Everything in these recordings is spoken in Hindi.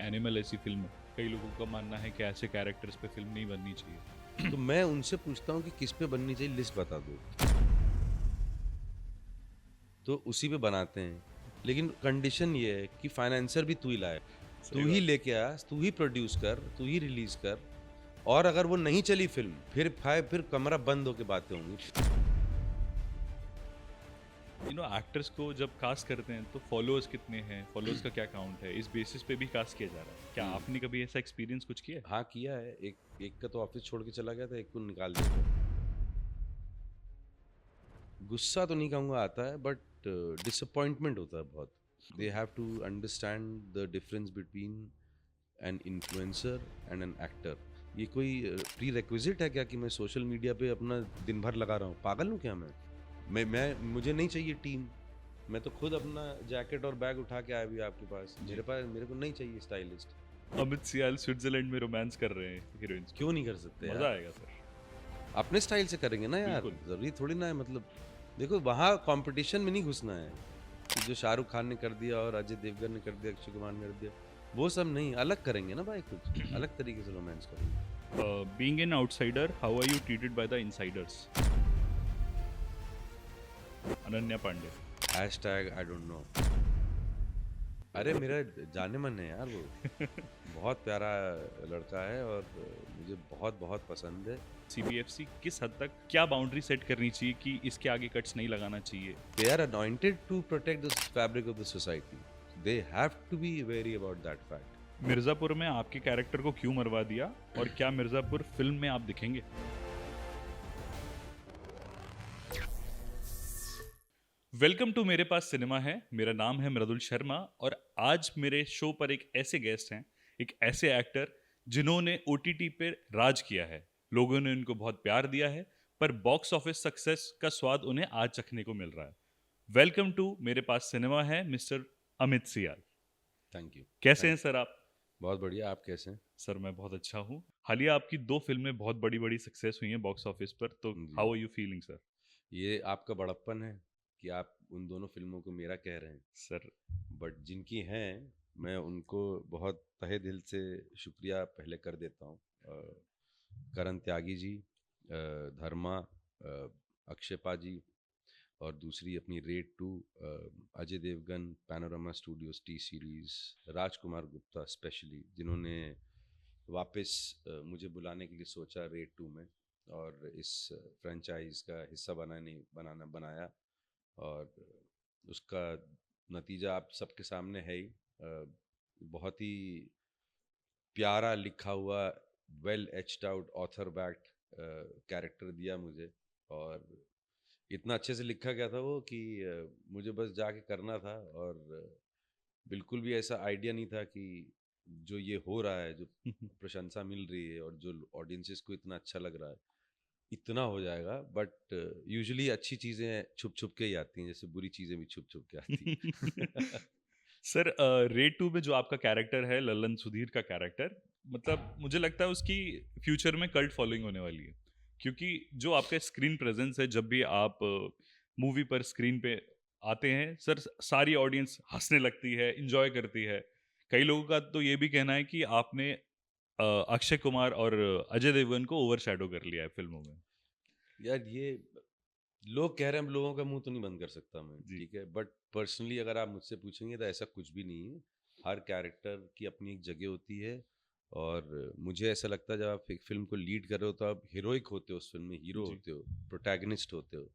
एनिमल ऐसी फिल्म है, कई लोगों का मानना है कि ऐसे कैरेक्टर्स पे फिल्म नहीं बननी चाहिए। तो मैं उनसे पूछता हूँ कि किस पे बननी चाहिए, लिस्ट बता दो, तो उसी पे बनाते हैं। लेकिन कंडीशन ये है कि फाइनेंसर भी तू ही लाए, सही तू ही बात। लेके आ, तू ही प्रोड्यूस कर, तू ही रिलीज कर। और अगर वो नहीं चली फिल्म, फिर कमरा बंद होके बातें होंगी। एक्टर्स को जब कास्ट करते हैं तो फॉलोअर्स कितने हैं, फॉलोअर्स का क्या काउंट है, इस बेसिस पे भी कास्ट किया जा रहा है। क्या आपने कभी ऐसा एक्सपीरियंस कुछ किया है? हाँ किया है। एक एक का तो ऑफिस छोड़ के चला गया था, एक को निकाल दिया था। गुस्सा तो नहीं कहूँगा आता है, बट डिसअपॉइंटमेंट होता है बहुत। They have to understand the difference between an influencer and an actor. ये कोई प्री रिक्विजिट है क्या कि मैं सोशल मीडिया पे अपना दिन भर लगा रहा हूँ? पागल हूँ क्या मैं मुझे नहीं चाहिए टीम। मैं तो खुद अपना जैकेट और बैग उठा के आया भी आपके पास। मेरे को नहीं चाहिए स्टाइलिस्ट। अमित सियाल स्विट्जरलैंड में रोमांस कर रहे हैं हीरोइंस क्यों को। नहीं कर सकते मजा यार? आएगा सर। अपने स्टाइल से करेंगे ना यार, बिल्कुल। जरूरी थोड़ी ना है। मतलब देखो, वहाँ कंपटीशन में नहीं घुसना है कि जो शाहरुख खान ने कर दिया और अजय देवगन ने कर दिया, अक्षय कुमार ने कर दिया, वो सब नहीं। अलग करेंगे ना भाई, कुछ अलग तरीके से रोमांस करेंगे। Being an outsider, how are you treated by the insiders? Ananya Panday. Hashtag I don't know. अरे मेरा जाने मन है यार वो। बहुत प्यारा लड़का है और मुझे बहुत बहुत पसंद है। सीबीएफसी किस हद तक क्या बाउंड्री सेट करनी चाहिए कि इसके आगे कट्स नहीं लगाना चाहिए? They are anointed to protect the fabric of the society. They have to be wary about that fact. Mirzapur में आपके कैरेक्टर को क्यों मरवा दिया, और क्या मिर्जापुर फिल्म में आप दिखेंगे? वेलकम टू मेरे पास सिनेमा है। मेरा नाम है मृदुल शर्मा और आज मेरे शो पर एक ऐसे गेस्ट हैं, एक ऐसे एक्टर जिन्होंने ओटीटी पे राज किया है। लोगों ने उनको बहुत प्यार दिया है, पर बॉक्स ऑफिस सक्सेस का स्वाद उन्हें आज चखने को मिल रहा है। वेलकम टू मेरे पास सिनेमा है mister Amit Sial. Thank you. कैसे हैं थैंक सर आप? बहुत बढ़िया। आप कैसे हैं? सर मैं बहुत अच्छा हूँ। हालिया आपकी 2 फिल्में बहुत बड़ी बड़ी सक्सेस हुई हैं बॉक्स ऑफिस पर, तो जी, how are you feeling sir? ये आपका बड़प्पन है कि आप उन दोनों फिल्मों को मेरा कह रहे हैं। सर बट जिनकी हैं, मैं उनको बहुत तहे दिल से शुक्रिया पहले कर देता हूँ। करण त्यागी जी, धर्मा, अक्षय पाजी, और दूसरी अपनी raid 2, Ajay Devgn, Panorama Studios T Series, Rajkumar Gupta specially, जिन्होंने वापस मुझे बुलाने के लिए सोचा रेड 2 में, और इस फ्रेंचाइज का हिस्सा बनाया। और उसका नतीजा आप सबके सामने है ही। बहुत ही प्यारा लिखा हुआ, well etched out, author backed character दिया मुझे। और इतना अच्छे से लिखा गया था वो कि मुझे बस जाके करना था। और बिल्कुल भी ऐसा आइडिया नहीं था कि जो ये हो रहा है, जो प्रशंसा मिल रही है और जो ऑडियंसेस को इतना अच्छा लग रहा है, इतना हो जाएगा। बट यूजुअली अच्छी चीज़ें छुप छुप के ही आती हैं, जैसे बुरी चीज़ें भी छुप छुप के आती हैं। सर रेड 2 में जो आपका कैरेक्टर है, ललन सुधीर का कैरेक्टर, मतलब मुझे लगता है उसकी फ्यूचर में कल्ट फॉलोइंग होने वाली है, क्योंकि जो आपका स्क्रीन प्रेजेंस है, जब भी आप मूवी पर स्क्रीन पे आते हैं सर, सारी ऑडियंस हंसने लगती है, इंजॉय करती है। कई लोगों का तो ये भी कहना है कि आपने अक्षय कुमार और अजय देवगन को ओवर शैडो कर लिया है फिल्मों में। यार ये लोग कह रहे हैं, लोगों का मुंह तो नहीं बंद कर सकता मैं, जी। ठीक है। बट पर्सनली अगर आप मुझसे पूछेंगे तो ऐसा कुछ भी नहीं है। हर कैरेक्टर की अपनी एक जगह होती है। और मुझे ऐसा लगता है, जब आप एक फिल्म को लीड कर रहे हो तो आप हीरोइक होते हो, उस फिल्म में हीरो जी। होते हो, प्रोटैगनिस्ट होते हो।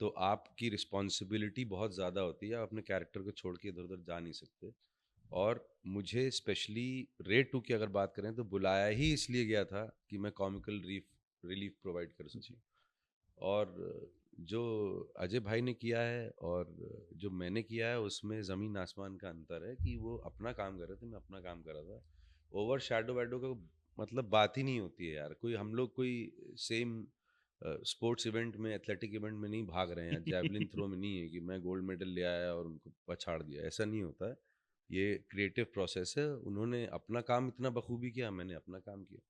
तो आपकी रिस्पॉन्सिबिलिटी बहुत ज़्यादा होती है। आप अपने कैरेक्टर को छोड़ के इधर उधर जा नहीं सकते। और मुझे स्पेशली रेड 2 की अगर बात करें तो बुलाया ही इसलिए गया था कि मैं कॉमिकल रिलीफ प्रोवाइड कर जी। सकूं। और जो अजय भाई ने किया है और जो मैंने किया है, उसमें ज़मीन आसमान का अंतर है कि वो अपना काम कर रहे थे, मैं अपना काम कर रहा था। ओवर शैडो वैडो का मतलब बात ही नहीं होती है यार। कोई हम लोग कोई सेम स्पोर्ट्स इवेंट में, एथलेटिक इवेंट में नहीं भाग रहे हैं, जैवलिन थ्रो में नहीं है कि मैं गोल्ड मेडल ले आया और उनको पछाड़ दिया। ऐसा नहीं होता है। ये क्रिएटिव प्रोसेस है। उन्होंने अपना काम इतना बखूबी किया, मैंने अपना काम किया।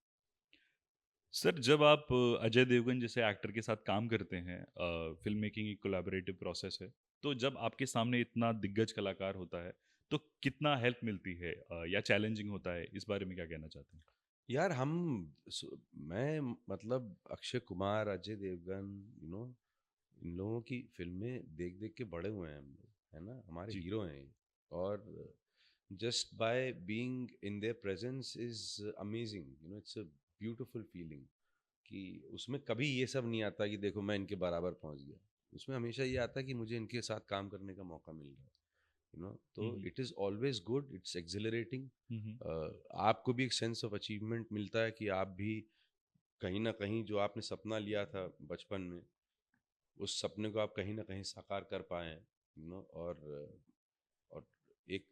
सर जब आप अजय देवगन जैसे एक्टर के साथ काम करते हैं, फिल्म मेकिंग एक कोलैबोरेटिव प्रोसेस है, तो जब आपके सामने इतना दिग्गज कलाकार होता है, तो कितना हेल्प मिलती है या चैलेंजिंग होता है, इस बारे में क्या कहना चाहते हैं? यार मैं मतलब अक्षय कुमार, अजय देवगन, यू नो, इन लोगों की फिल्में देख देख के बड़े हुए हैं हम लोग, है ना, हमारे जी। हीरो हैं ये। और just by being in their presence is amazing, you know, it's a beautiful feeling. कि उसमें कभी ये सब नहीं आता कि देखो मैं इनके बराबर पहुंच गया। उसमें हमेशा ये आता है कि मुझे इनके साथ काम करने का मौका मिल रहा है, यू नो। तो hmm, hmm. It is always good, it's accelerating. Hmm, hmm. आपको भी एक सेंस ऑफ अचीवमेंट मिलता है कि आप भी कहीं ना कहीं जो आपने सपना लिया था बचपन में, उस सपने को आप कहीं ना कहीं साकार कर पाए हैं, यू नो। और एक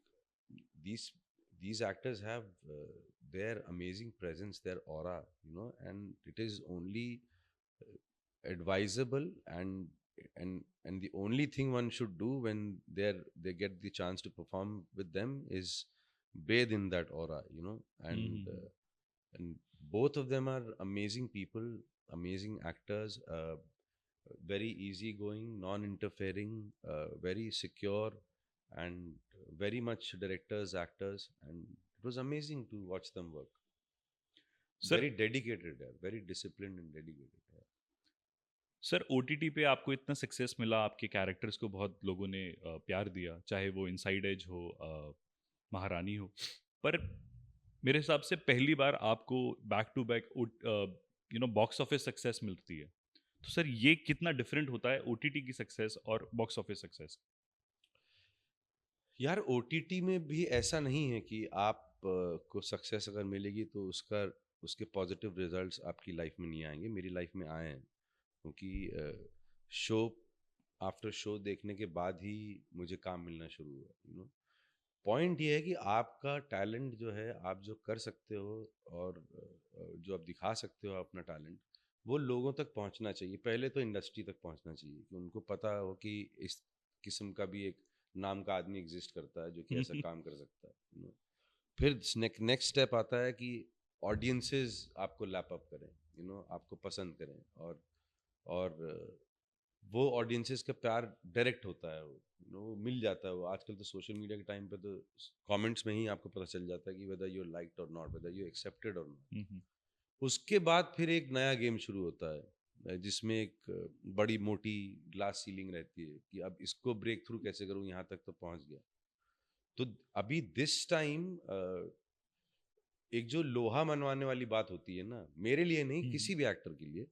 these these actors have their amazing presence, their aura, you know, and it is only uh, advisable, and the only thing one should do when they get the chance to perform with them is bathe in that aura, you know. Hmm, and hmm, hmm. uh, and both of them are amazing people, amazing actors, very easygoing, non-interfering, very secure, and very much directors, actors, and it was amazing to watch them work. Sir Very dedicated, very disciplined and dedicated. Sir OTT पे आपको इतना सक्सेस मिला, आपके कैरेक्टर्स को बहुत लोगों ने प्यार दिया, चाहे वो इनसाइड एज हो, महारानी हो। पर मेरे हिसाब से पहली बार आपको back to back box office success मिलती है। तो सर ये कितना डिफरेंट होता है ओटीटी की सक्सेस और बॉक्स ऑफिस सक्सेस? यार ओटीटी में भी ऐसा नहीं है कि आप को सक्सेस अगर मिलेगी तो उसके पॉजिटिव रिजल्ट्स आपकी लाइफ में नहीं आएंगे। मेरी लाइफ में आए हैं, क्योंकि शो आफ्टर शो देखने के बाद ही मुझे काम मिलना शुरू हुआ, यू नो। पॉइंट ये है कि आपका टैलेंट जो है, आप जो कर सकते हो, और जो आप दिखा सकते हो अपना टैलेंट, वो लोगों तक पहुंचना चाहिए। पहले तो इंडस्ट्री तक पहुंचना चाहिए कि उनको पता हो कि इस किस्म का भी एक नाम का आदमी एग्जिस्ट करता है जो कि ऐसा काम कर सकता है, you know। फिर नेक्स्ट स्टेप आता है कि ऑडियंसेस आपको लैप अप करें, यू नो, आपको पसंद करें। और वो ऑडियंसेस का प्यार डायरेक्ट होता है, वो you know, वो मिल जाता है। वो आजकल तो सोशल मीडिया के टाइम पे तो कमेंट्स में ही आपको पता चल जाता है कि वेदर यू लाइक्ड और नॉट, वेदर यू एक्सेप्टेड और नॉट। हम्म, उसके बाद फिर एक नया गेम शुरू होता है, जिसमें एक बड़ी मोटी ग्लास सीलिंग रहती है कि अब इसको ब्रेक थ्रू कैसे करूं, यहाँ तक तो पहुंच गया। तो अभी दिस टाइम एक जो लोहा मनवाने वाली बात होती है ना, मेरे लिए नहीं, हम्म, किसी भी एक्टर के लिए,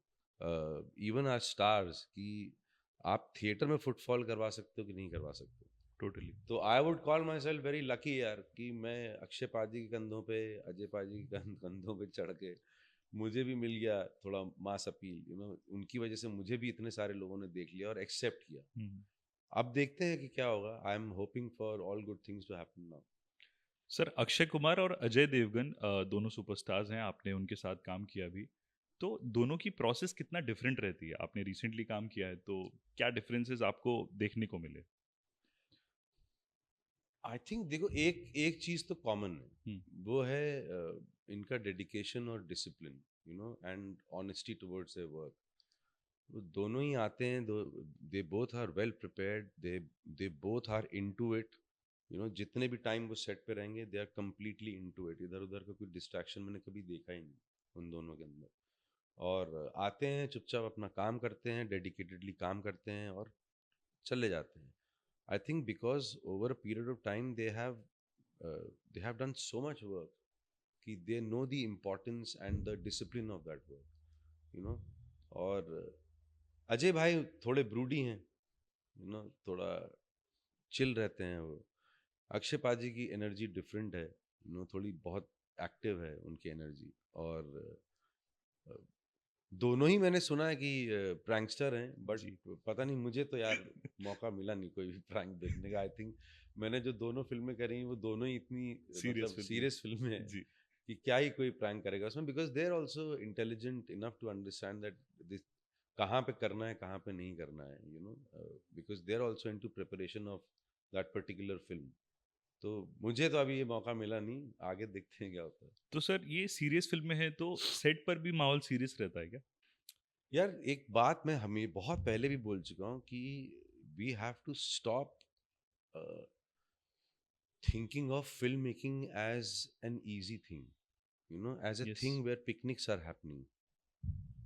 इवन आर स्टार्स, कि आप थिएटर में फुटफॉल करवा सकते हो कि नहीं करवा सकते। टोटली। तो I would call my self very lucky यार, कि मैं अक्षय पाजी के कंधों पे, अजय पाजी के कंधों पे चढ़ के मुझे भी मिल गया थोड़ा मास अपील, यू नो। उनकी वजह से मुझे भी इतने सारे लोगों ने देख लिया और एक्सेप्ट किया। अब देखते हैं कि क्या होगा। I am hoping for all good things to happen now. Sir Akshay Kumar और अजय देवगन दोनों सुपरस्टार्स हैं, आपने उनके साथ काम किया भी। तो दोनों की प्रोसेस कितना डिफरेंट रहती है? आपने रिसेंटली काम किया है तो क्या डिफरेंसेस आपको देखने को मिले? आई थिंक देखो, एक एक चीज तो कॉमन है, हम्म, वो है इनका डेडिकेशन और discipline, you know, and honesty towards their work. वो दोनों ही आते हैं, they both are well prepared, they both are into it, you know. जितने भी टाइम वो सेट पे रहेंगे, they are completely into it. इधर उधर का कोई डिस्ट्रैक्शन मैंने कभी देखा ही नहीं उन दोनों के अंदर। और आते हैं चुपचाप अपना काम करते हैं, डेडिकेटेडली काम करते हैं और चले जाते हैं। I think because over a period of time they have done so much work कि they know the importance and the discipline of that work, you know। और अजय भाई थोड़े ब्रूडी हैं, यू नो, थोड़ा चिल रहते हैं वो। अक्षय पाजी की एनर्जी डिफरेंट है, यू नो, थोड़ी बहुत एक्टिव है उनकी एनर्जी। और अ, दोनों ही मैंने सुना है कि प्रैंकस्टर हैं, बट जी। पता नहीं, मुझे तो यार मौका मिला नहीं कोई भी प्रैंक देखने का। आई थिंक मैंने जो दोनों फिल्में करी हैं वो दोनों ही इतनी सीरियस मतलब फिल्म। सीरियस फिल्में हैं जी। कि क्या ही कोई प्रैंक करेगा उसमें, because they are also intelligent enough to understand that this कहाँ पे करना है, कहाँ पे नहीं करना है, you know. Because they are also in to preparation of that particular film. तो मुझे तो अभी ये मौका मिला नहीं, आगे देखते हैं क्या होता है। तो सर ये सीरियस फिल्में हैं तो सेट पर भी माहौल सीरियस रहता है क्या? यार एक बात मैं हमें बहुत पहले भी बोल चुका हूँ कि we have to stop thinking of filmmaking as an easy thing, as a yes, thing where picnics are happening.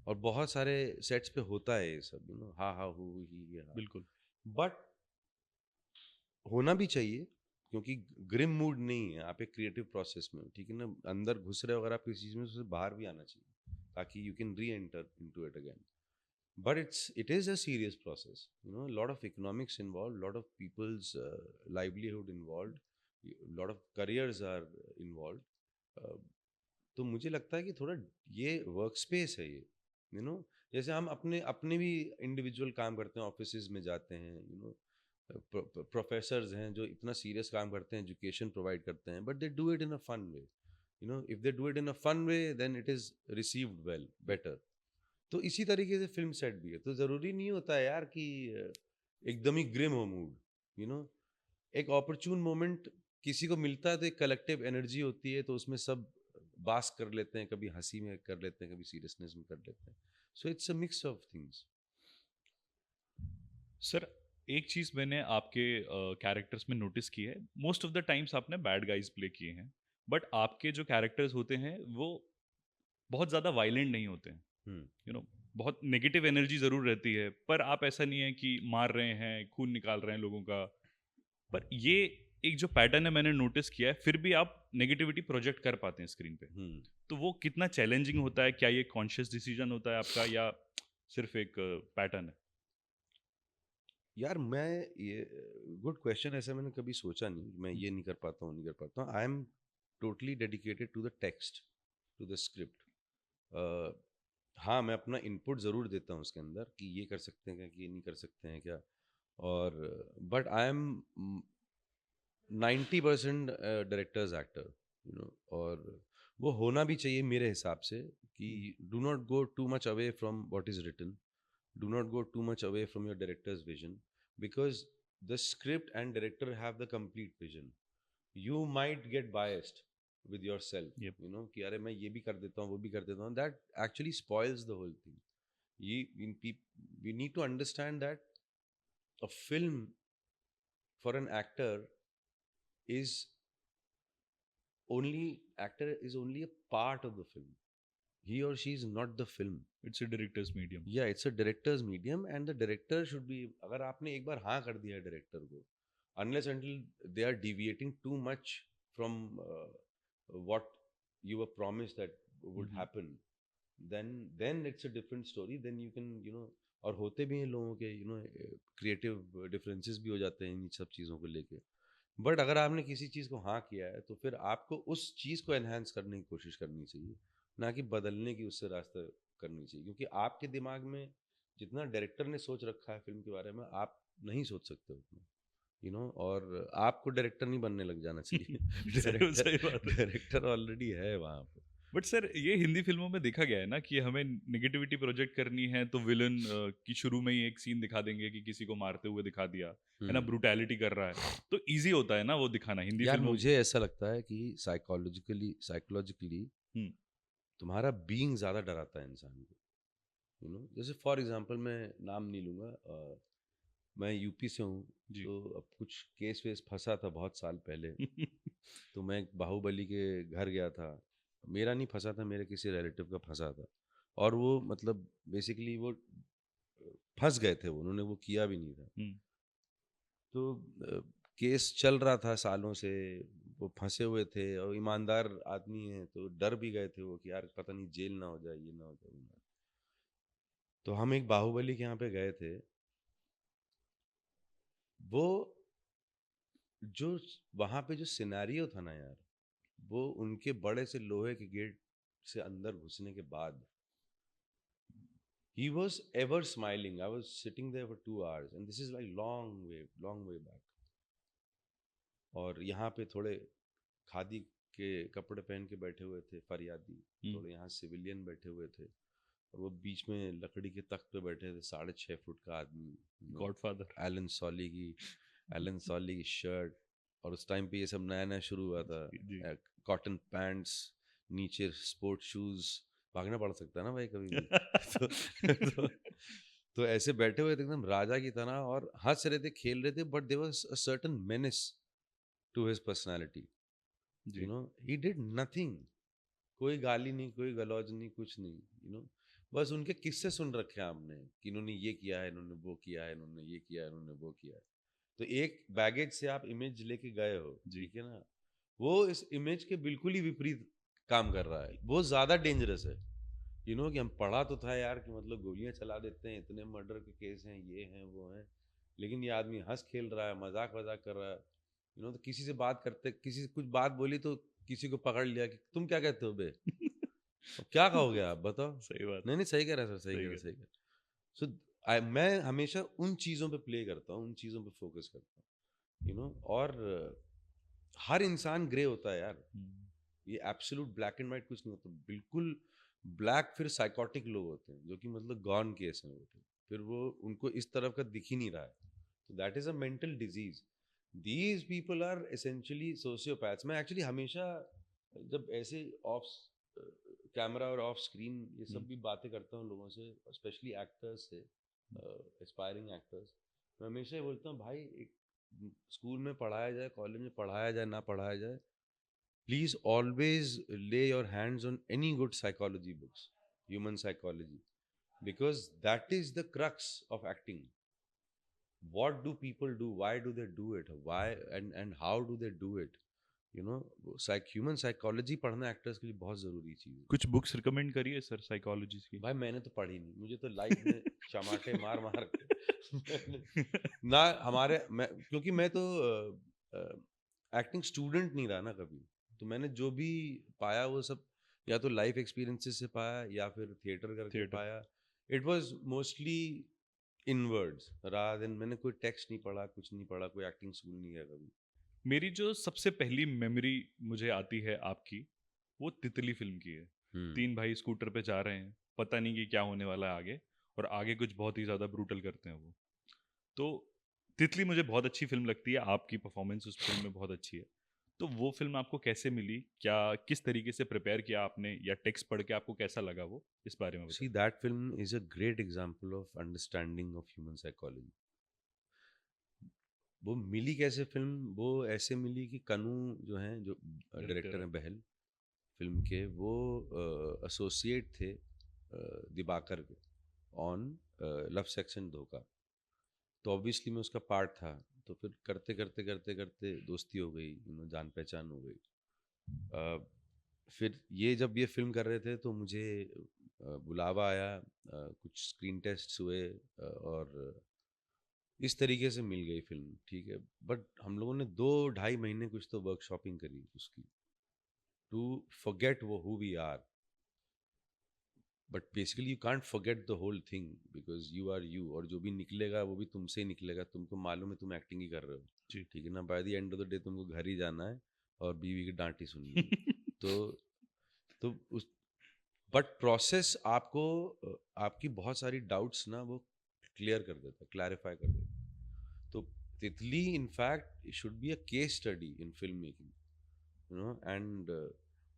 और बहुत सारे सेट्स पे होता है ये सब, हा हा ही हा। बिल्कुल। बट होना भी चाहिए, क्योंकि ग्रिम मूड नहीं है, आप एक क्रिएटिव प्रोसेस में हो, ठीक है ना, अंदर घुस रहे हो अगर आप किसी चीज में, उससे बाहर भी आना चाहिए ताकि यू कैन री enter into it again. But it is a serious process, a lot of economics involved, lot of people's livelihood involved, lot of careers are involved. uh, तो मुझे लगता है कि थोड़ा ये वर्क स्पेस है ये, यू नो जैसे हम अपने अपने भी इंडिविजुअल काम करते हैं, ऑफिसेज में जाते हैं, प्रोफेसर्स हैं जो इतना सीरियस काम करते हैं, एजुकेशन प्रोवाइड करते हैं, but they do it in a fun way. If they do it in a fun way, then it is received well, better. तो इसी तरीके से फिल्म सेट भी है, तो ज़रूरी नहीं होता है यार कि एकदम ही ग्रिम हो मूड. यू नो एक ऑपरचून मोमेंट किसी को मिलता है तो एक कलेक्टिव एनर्जी होती है, तो उसमें सब बास कर लेते हैं, कभी हंसी में कर लेते हैं, कभी सीरियसनेस में कर लेते हैं. So it's a mix of things. Sir, एक चीज़ मैंने आपके कैरेक्टर्स में नोटिस की है, मोस्ट ऑफ द टाइम्स आपने बैड गाइज प्ले किए हैं, बट आपके जो कैरेक्टर्स होते हैं वो बहुत ज़्यादा वायलेंट नहीं होते हैं, हम्म. यू नो बहुत नेगेटिव एनर्जी ज़रूर रहती है, पर आप ऐसा नहीं है कि मार रहे हैं, खून निकाल रहे हैं लोगों का। पर ये एक जो पैटर्न है मैंने नोटिस किया है, फिर भी आप नेगेटिविटी प्रोजेक्ट कर पाते हैं स्क्रीन पे। हम्म. तो वो कितना चैलेंजिंग होता है? क्या ये कॉन्शियस डिसीजन होता है आपका, या सिर्फ एक पैटर्न है? यार मैं ये गुड क्वेश्चन, ऐसा मैंने कभी सोचा नहीं कि मैं ये नहीं कर पाता हूँ, नहीं कर पाता हूँ. I am totally dedicated to the text, to the script. हाँ, मैं अपना इनपुट ज़रूर देता हूँ उसके अंदर कि ये कर सकते हैं क्या, कि ये नहीं कर सकते हैं क्या. और but I am 90% directors actor, और वो होना भी चाहिए मेरे हिसाब से, कि do not go too much away from what is written, do not go too much away from your director's vision, because the script and director have the complete vision. You might get biased with yourself, Yep. कि अरे मैं ये भी कर देता हूँ, वो भी कर देता हूँ. That actually spoils the whole thing. We need to understand that a film for an is actor is only a part of the film. He or she is not the film. It's a director's medium. या it's a directors medium, and the director should be, अगर आपने एक बार हाँ कर दिया है डायरेक्टर को, unless until they are deviating too much from what you were promise that would happen, then it's a different story. Then you can, और होते भी हैं लोगों के, क्रिएटिव डिफरेंसेस भी हो जाते हैं इन सब चीज़ों को लेके. बट अगर आपने किसी चीज़ को हाँ किया है, तो फिर आपको उस चीज़ को एनहांस करने की कोशिश करनी चाहिए, ना कि बदलने की उससे रास्ता करनी चाहिए. क्योंकि आपके दिमाग में जितना डायरेक्टर ने सोच रखा है फिल्म के बारे में, आप नहीं सोच सकते उतना, और आपको डायरेक्टर नहीं बनने लग जाना चाहिए. सही डायरेक्टर सही बात है। डायरेक्टर ऑलरेडी है वहाँ पे. बट सर, ये हिंदी फिल्मों में देखा गया है ना कि हमें नेगेटिविटी प्रोजेक्ट करनी है तो विलन की शुरू में ही एक सीन दिखा देंगे कि किसी को मारते हुए दिखा दिया है ना, ब्रूटैलिटी कर रहा है, तो इजी होता है ना वो दिखाना हिंदी यार फिल्मों। मुझे ऐसा लगता है कि साइकोलॉजिकली हम्म, तुम्हारा बीइंग ज़्यादा डराता है इंसान को. जैसे फॉर एग्जांपल, मैं नाम नहीं लूँगा, मैं यूपी से हूँ. जी। तो अब कुछ केस वेस फंसा था बहुत साल पहले. तो मैं बाहुबली के घर गया था. मेरा नहीं फंसा था, मेरे किसी रिलेटिव का फंसा था. और वो मतलब बेसिकली वो फंस गए थे, उन्होंने वो किया भी नहीं था. हम्म, तो केस चल रहा था सालों से, वो फंसे हुए थे और ईमानदार आदमी हैं, तो डर भी गए थे वो कि यार पता नहीं जेल ना हो जाए, ये ना हो जाए, वो ना हो जाए. तो हम एक बाहुबली के यहाँ पे गए थे. वो जो वहाँ पे जो सिनेरियो था ना यार, वो उनके बड़े से लोहे के गेट से अंदर घुसने के बाद, he was ever smiling. I was sitting there for 2 hours, and this is like long way back. और यहाँ पे थोड़े खादी के कपड़े पहन के बैठे हुए थे फरियादी, थोड़े यहाँ सिविलियन बैठे हुए थे, और वो बीच में लकड़ी के तख्त पे बैठे थे 6.5 फुट का आदमी, गॉडफादर। एलन सॉली की शर्ट. और उस टाइम पे ये सब नया नया शुरू हुआ था. जी। कॉटन पैंट्स, नीचे स्पोर्ट शूज, भागना पड़ सकता है ना भाई कभी भी. तो, तो ऐसे बैठे हुए थे एकदम राजा की तरह, और हंस रहे थे, खेल रहे थे, but there was a certain menace to his personality. जी He did nothing. कोई गाली नहीं, कोई गलौज नहीं, कुछ नहीं, बस उनके किस्से सुन रखे हैं आपने कि इन्होंने ये किया है, इन्होंने वो किया है, इन्होंने ये किया है, इन्होंने वो किया है। तो एक बैगेज से आप इमेज लेके गए हो, जी ठीक है ना, वो इस इमेज के बिल्कुल ही विपरीत काम कर रहा है, वो ज्यादा डेंजरस है। कि हम पढ़ा तो था यार कि मतलब गोलियां चला देते हैं, इतने मर्डर के केस हैं, ये हैं वो हैं, लेकिन ये आदमी हंस खेल रहा है, मजाक वजाक कर रहा है। तो किसी से बात करते, किसी से कुछ बात बोली तो किसी को पकड़ लिया कि तुम क्या कहते हो बे, अब क्या कहोगे आप बताओ। सही बात नहीं नहीं, सही कह रहा है सर, सही कह सही रहा है, कह सही कह रहा है। सो मैं हमेशा उन चीज़ों पे प्ले करता हूँ, उन चीज़ों पे फोकस करता हूँ, और हर इंसान ग्रे होता है यार। हम्म, ये एब्सोल्यूट ब्लैक एंड वाइट कुछ नहीं होता, बिल्कुल ब्लैक फिर साइकोटिक लोग होते हैं जो कि मतलब गॉन केस में होते हैं, फिर वो उनको इस तरफ का दिख ही नहीं रहा है, तो that is a mental disease. These people are essentially sociopaths. मैं एक्चुअली हमेशा जब ऐसे ऑफ कैमरा और ऑफ स्क्रीन ये हम्म, सब भी बातें करता हूँ लोगों से, स्पेशली एक्टर्स से, एस्पायरिंग एक्टर्स, मैं हमेशा ये बोलता हूँ भाई, एक स्कूल में पढ़ाया जाए, कॉलेज में पढ़ाया जाए, ना पढ़ाया जाए, please always lay your hands on any good psychology books, human psychology, because that is the crux of acting. What do people do, why do they do it, why and how do they do it, human psychology पढ़ना एक्टर्स के लिए बहुत ज़रूरी चीज़ है। कुछ बुक्स रिकमेंड करिए सर साइकोलॉजी की। भाई मैंने तो पढ़ी नहीं, मुझे तो लाइफ में चमाटे मार मार के मैंने ना, मैं क्योंकि मैं तो एक्टिंग स्टूडेंट नहीं रहा ना कभी, तो मैंने जो भी पाया वो सब या तो लाइफ एक्सपीरियंसेस से पाया या फिर थिएटर करके थिएटर। पाया। It was mostly inwards rather than, मैंने कोई टेक्स्ट नहीं पढ़ा, कुछ नहीं पढ़ा, कोई एक्टिंग स्कूल नहीं गया कभी। मेरी जो सबसे पहली मेमोरी मुझे आती है आपकी, वो तितली फिल्म की है। हम्म। 3 भाई स्कूटर पे जा रहे हैं, पता नहीं कि क्या होने वाला है आगे, और आगे कुछ बहुत ही ज़्यादा ब्रूटल करते हैं वो। तो तितली मुझे बहुत अच्छी फिल्म लगती है, आपकी परफॉर्मेंस उस फिल्म में बहुत अच्छी है। तो वो फिल्म आपको कैसे मिली, क्या किस तरीके से प्रिपेयर किया आपने, या टेक्स्ट पढ़ के आपको कैसा लगा वो, इस बारे में सी बताइए। That film is a great example of understanding of human psychology. वो मिली कैसे फिल्म, वो ऐसे मिली कि कनू जो हैं, जो डायरेक्टर डायरेक्टर है। हैं बहल फिल्म के, वो एसोसिएट थे दिबाकर के ऑन लव सेक्शन धोखा। तो ऑब्वियसली मैं उसका पार्ट था, तो फिर करते करते करते करते दोस्ती हो गई, जान पहचान हो गई। अ, फिर ये जब ये फिल्म कर रहे थे तो मुझे बुलावा आया, कुछ स्क्रीन टेस्ट हुए, और इस तरीके से मिल गई फिल्म, ठीक है। बट हम लोगों ने 2 ढाई महीने कुछ तो वर्कशॉपिंग करी उसकी, टू फॉरगेट वो who we are. But basically you can't forget the whole thing, because you are you, और जो भी निकलेगा वो भी तुमसे ही निकलेगा, तुमको मालूम है तुम एक्टिंग ही कर रहे हो, जी। ठीक है ना। By the end of the day तुमको घर ही जाना है और बीवी की डांट ही सुननी है। तो उस बट प्रोसेस आपको आपकी बहुत सारी डाउट्स ना वो क्लियर कर देता है, क्लैरिफाई कर देता है। तो तितली in fact should be a case study in film making, and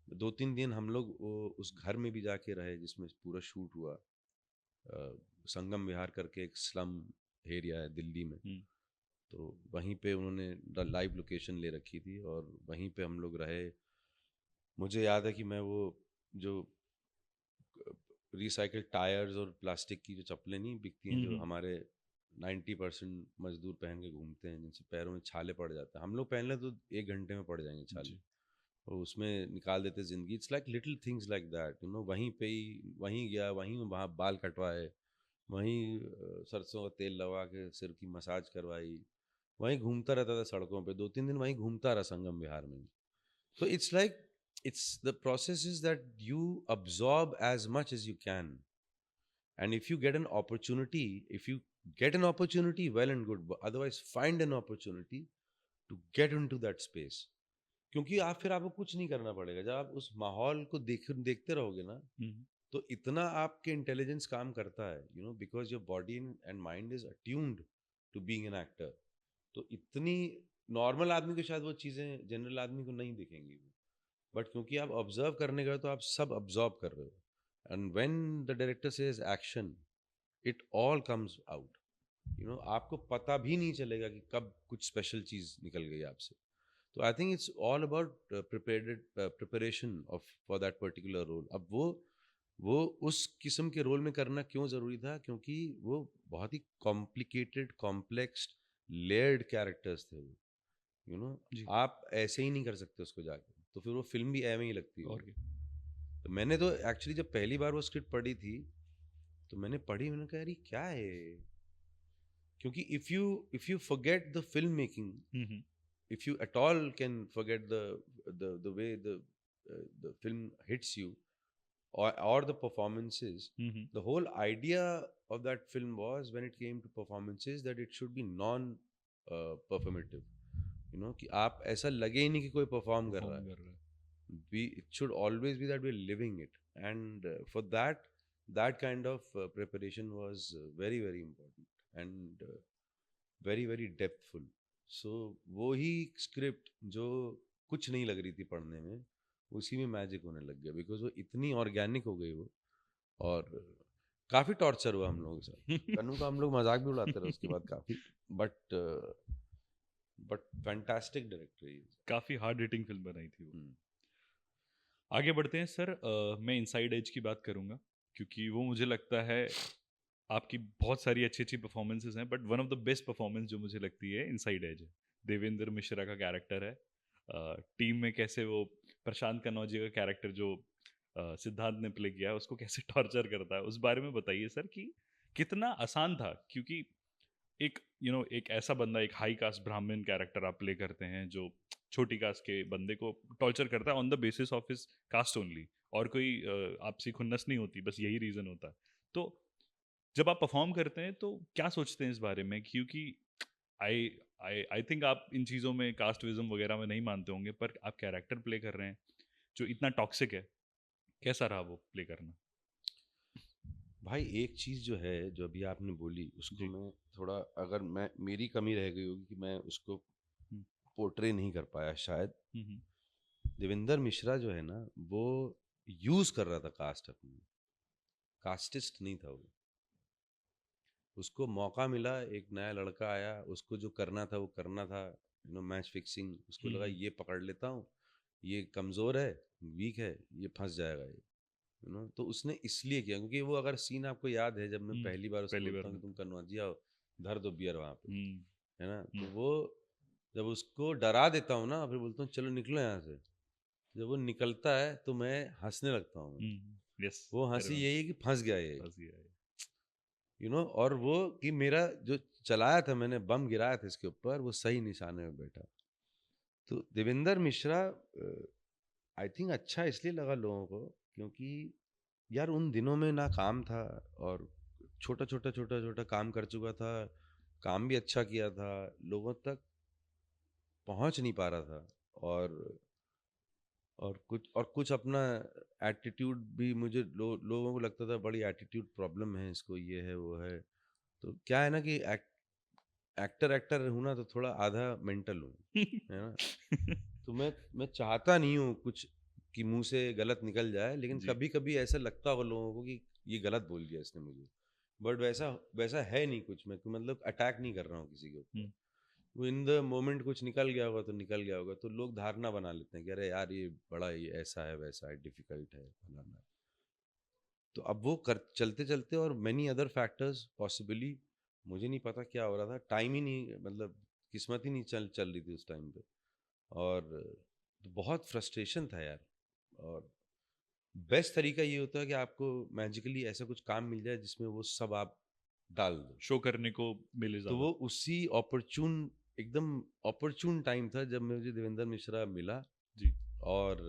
2-3 दिन हम लोग उस घर में भी जाके रहे जिसमें पूरा शूट हुआ। संगम विहार करके एक स्लम एरिया है दिल्ली में, हम्म, तो वहीं पे उन्होंने लाइव लोकेशन ले रखी थी और वहीं पे हम लोग रहे। मुझे याद है कि मैं वो जो रिसाइकल टायर्स और प्लास्टिक की जो चप्पलें नहीं बिकती हैं, जो हम्म, हमारे 90% मजदूर पहन के घूमते हैं, जिनसे पैरों में छाले पड़ जाते हैं, हम लोग पहन लें तो 1 घंटे में पड़ जाएंगे छाले, जी। और उसमें निकाल देते ज़िंदगी। It's like little things like that, वहीं पे ही, वहीं गया, वहीं वहाँ बाल कटवाए, वहीं सरसों का तेल लगा के सिर की मसाज करवाई, वहीं घूमता रहता था सड़कों पे, 2-3 दिन वहीं घूमता रहा संगम विहार में। तो it's like, it's the process is that you absorb as much as you can, and if you get an opportunity, if you get an opportunity, well and good, but otherwise find an opportunity to get into that space, क्योंकि आप फिर आपको कुछ नहीं करना पड़ेगा, जब आप उस माहौल को देखते रहोगे ना, हम्म, तो इतना आपके इंटेलिजेंस काम करता है, because your body and mind is attuned to being an actor. तो इतनी नॉर्मल आदमी को शायद वो चीज़ें जनरल आदमी को नहीं दिखेंगी, बट क्योंकि आप ऑब्जर्व करने गए तो आप सब ऑब्जर्व कर रहे हो, and when the director says action, it all comes out. आपको पता भी नहीं चलेगा कि कब कुछ स्पेशल चीज़ निकल गई आपसे। तो I think it's all about preparation of for that particular role. अब वो उस किस्म के रोल में करना क्यों ज़रूरी था, क्योंकि वो बहुत ही कॉम्प्लिकेटेड, कॉम्प्लेक्स, लेयर्ड कैरेक्टर्स थे वो, जी। आप ऐसे ही नहीं कर सकते उसको जाके, तो फिर वो फिल्म भी एवं ही लगती और होगी. क्या। तो मैंने तो एक्चुअली जब पहली बार वो स्क्रिप्ट पढ़ी थी, तो मैंने पढ़ी, मैंने कहा यार ये क्या है ये? क्योंकि if you forget the film making, hmm. if you at all can forget the way the film hits you, or the performances, hmm. the whole idea of that film was, when it came to performances, that it should be non performative, कि आप ऐसा लगे ही नहीं कि कोई परफॉर्म कर रहा परफॉर्म है. कर रहा है। It should always be that we're living it, and for that kind of preparation was very very important, and very very depthful. So वो ही स्क्रिप्ट जो कुछ नहीं लग रही थी पढ़ने में, उसी में मैजिक होने लग गया, बिकॉज वो इतनी ऑर्गेनिक हो गई वो. और काफ़ी टॉर्चर हुआ हम लोगों के साथ. कन्नू का हम लोग मजाक भी उड़ाते रहे उसके बाद काफ़ी. But but fantastic director. काफी हार्ड हिटिंग फिल्म बनाई थी वो। आगे बढ़ते हैं सर। मैं इनसाइड एज की बात करूंगा, क्योंकि वो मुझे लगता है आपकी बहुत सारी अच्छी अच्छी परफॉर्मेंसेज हैं, but one of the best performance जो मुझे लगती है इनसाइड एज है। देवेंद्र मिश्रा का कैरेक्टर है, टीम में कैसे वो प्रशांत कन्नौजी का कैरेक्टर जो सिद्धांत ने प्ले किया है उसको कैसे टॉर्चर करता है, उस बारे में बताइए सर कि कितना आसान था। क्योंकि एक एक ऐसा बंदा, एक हाई कास्ट ब्राह्मण कैरेक्टर आप प्ले करते हैं जो छोटी कास्ट के बंदे को टॉर्चर करता है on the basis of his cast only, और कोई आपसी खुन्नस नहीं होती, बस यही रीजन होता है। तो जब आप परफॉर्म करते हैं तो क्या सोचते हैं इस बारे में? क्योंकि आई आई थिंक आप इन चीज़ों में कास्टविज्म वगैरह में नहीं मानते होंगे, पर आप कैरेक्टर प्ले कर रहे हैं जो इतना टॉक्सिक है। कैसा रहा वो प्ले करना? भाई एक चीज़ जो है, जो अभी आपने बोली, उसको जी। मैं थोड़ा, अगर मैं, मेरी कमी रह गई होगी कि मैं उसको हम्म। पोर्ट्रे नहीं कर पाया शायद. हम्म। देवेंद्र मिश्रा जो है ना, वो यूज कर रहा था कास्ट अपनी, कास्टिस्ट नहीं था वो. उसको मौका मिला, एक नया लड़का आया, उसको जो करना था वो करना था, मैच फिक्सिंग. उसको लगा हम्म। ये पकड़ लेता हूँ, ये कमज़ोर है, वीक है, ये फंस जाएगा ये, तो उसने इसलिए किया, क्योंकि वो, अगर सीन आपको याद है, जब मैं हम्म। पहली बार उसको पहली बार बोलता हूँ में। कि तुम कन्वा जी आओ, धर दो बियर वहाँ पे, हम्म। है ना, तो हम्म। वो, जब उसको डरा देता हूँ ना, फिर बोलता हूँ चलो निकलो यहाँ से, जब वो निकलता है तो मैं हंसने लगता हूँ. यस। वो आई हंसी रिमेम्बर। यही है कि फंस गया ये, बस ये है। और वो, कि मेरा जो चलाया था, मैंने बम गिराया था इसके ऊपर, वो सही निशाने में बैठा. तो देवेंद्र मिश्रा आई थिंक अच्छा इसलिए लगा लोगों को, क्योंकि यार उन दिनों में ना काम था, और छोटा छोटा छोटा छोटा काम कर चुका था, काम भी अच्छा किया था, लोगों तक पहुंच नहीं पा रहा था, और कुछ अपना एटीट्यूड भी, मुझे लोगों को लगता था बड़ी एटीट्यूड प्रॉब्लम है इसको, ये है वो है. तो क्या है ना कि एक्टर एक्टर हूँ ना, तो थोड़ा आधा मेंटल हूँ, है ना. तो मैं चाहता नहीं हूँ कुछ कि मुंह से गलत निकल जाए, लेकिन जी। कभी कभी ऐसा लगता होगा लोगों को कि ये गलत बोल दिया इसने मुझे. बट वैसा वैसा है नहीं कुछ, मैं मतलब अटैक नहीं कर रहा हूँ किसी के ऊपर. हम्म। वो इन द मोमेंट कुछ निकल गया होगा तो निकल गया होगा, तो लोग धारणा बना लेते हैं कि अरे यार ये बड़ा, ये ऐसा है, वैसा है, डिफिकल्ट है, फलाना है. तो अब वो कर चलते चलते, और मेनी अदर फैक्टर्स पॉसिबली, मुझे नहीं पता क्या हो रहा था, टाइम ही नहीं, मतलब किस्मत ही नहीं चल चल रही थी उस टाइम पे. और तो बहुत फ्रस्ट्रेशन था यार. और बेस्ट तरीका ये होता है कि आपको मैजिकली ऐसा कुछ काम मिल जाए जिसमें वो सब आप डाल दो. शो करने को मिले तो ज़्यादा। वो उसी ऑपरचून, एकदम ऑपरचून टाइम था जब मुझे देवेंद्र मिश्रा मिला. जी। और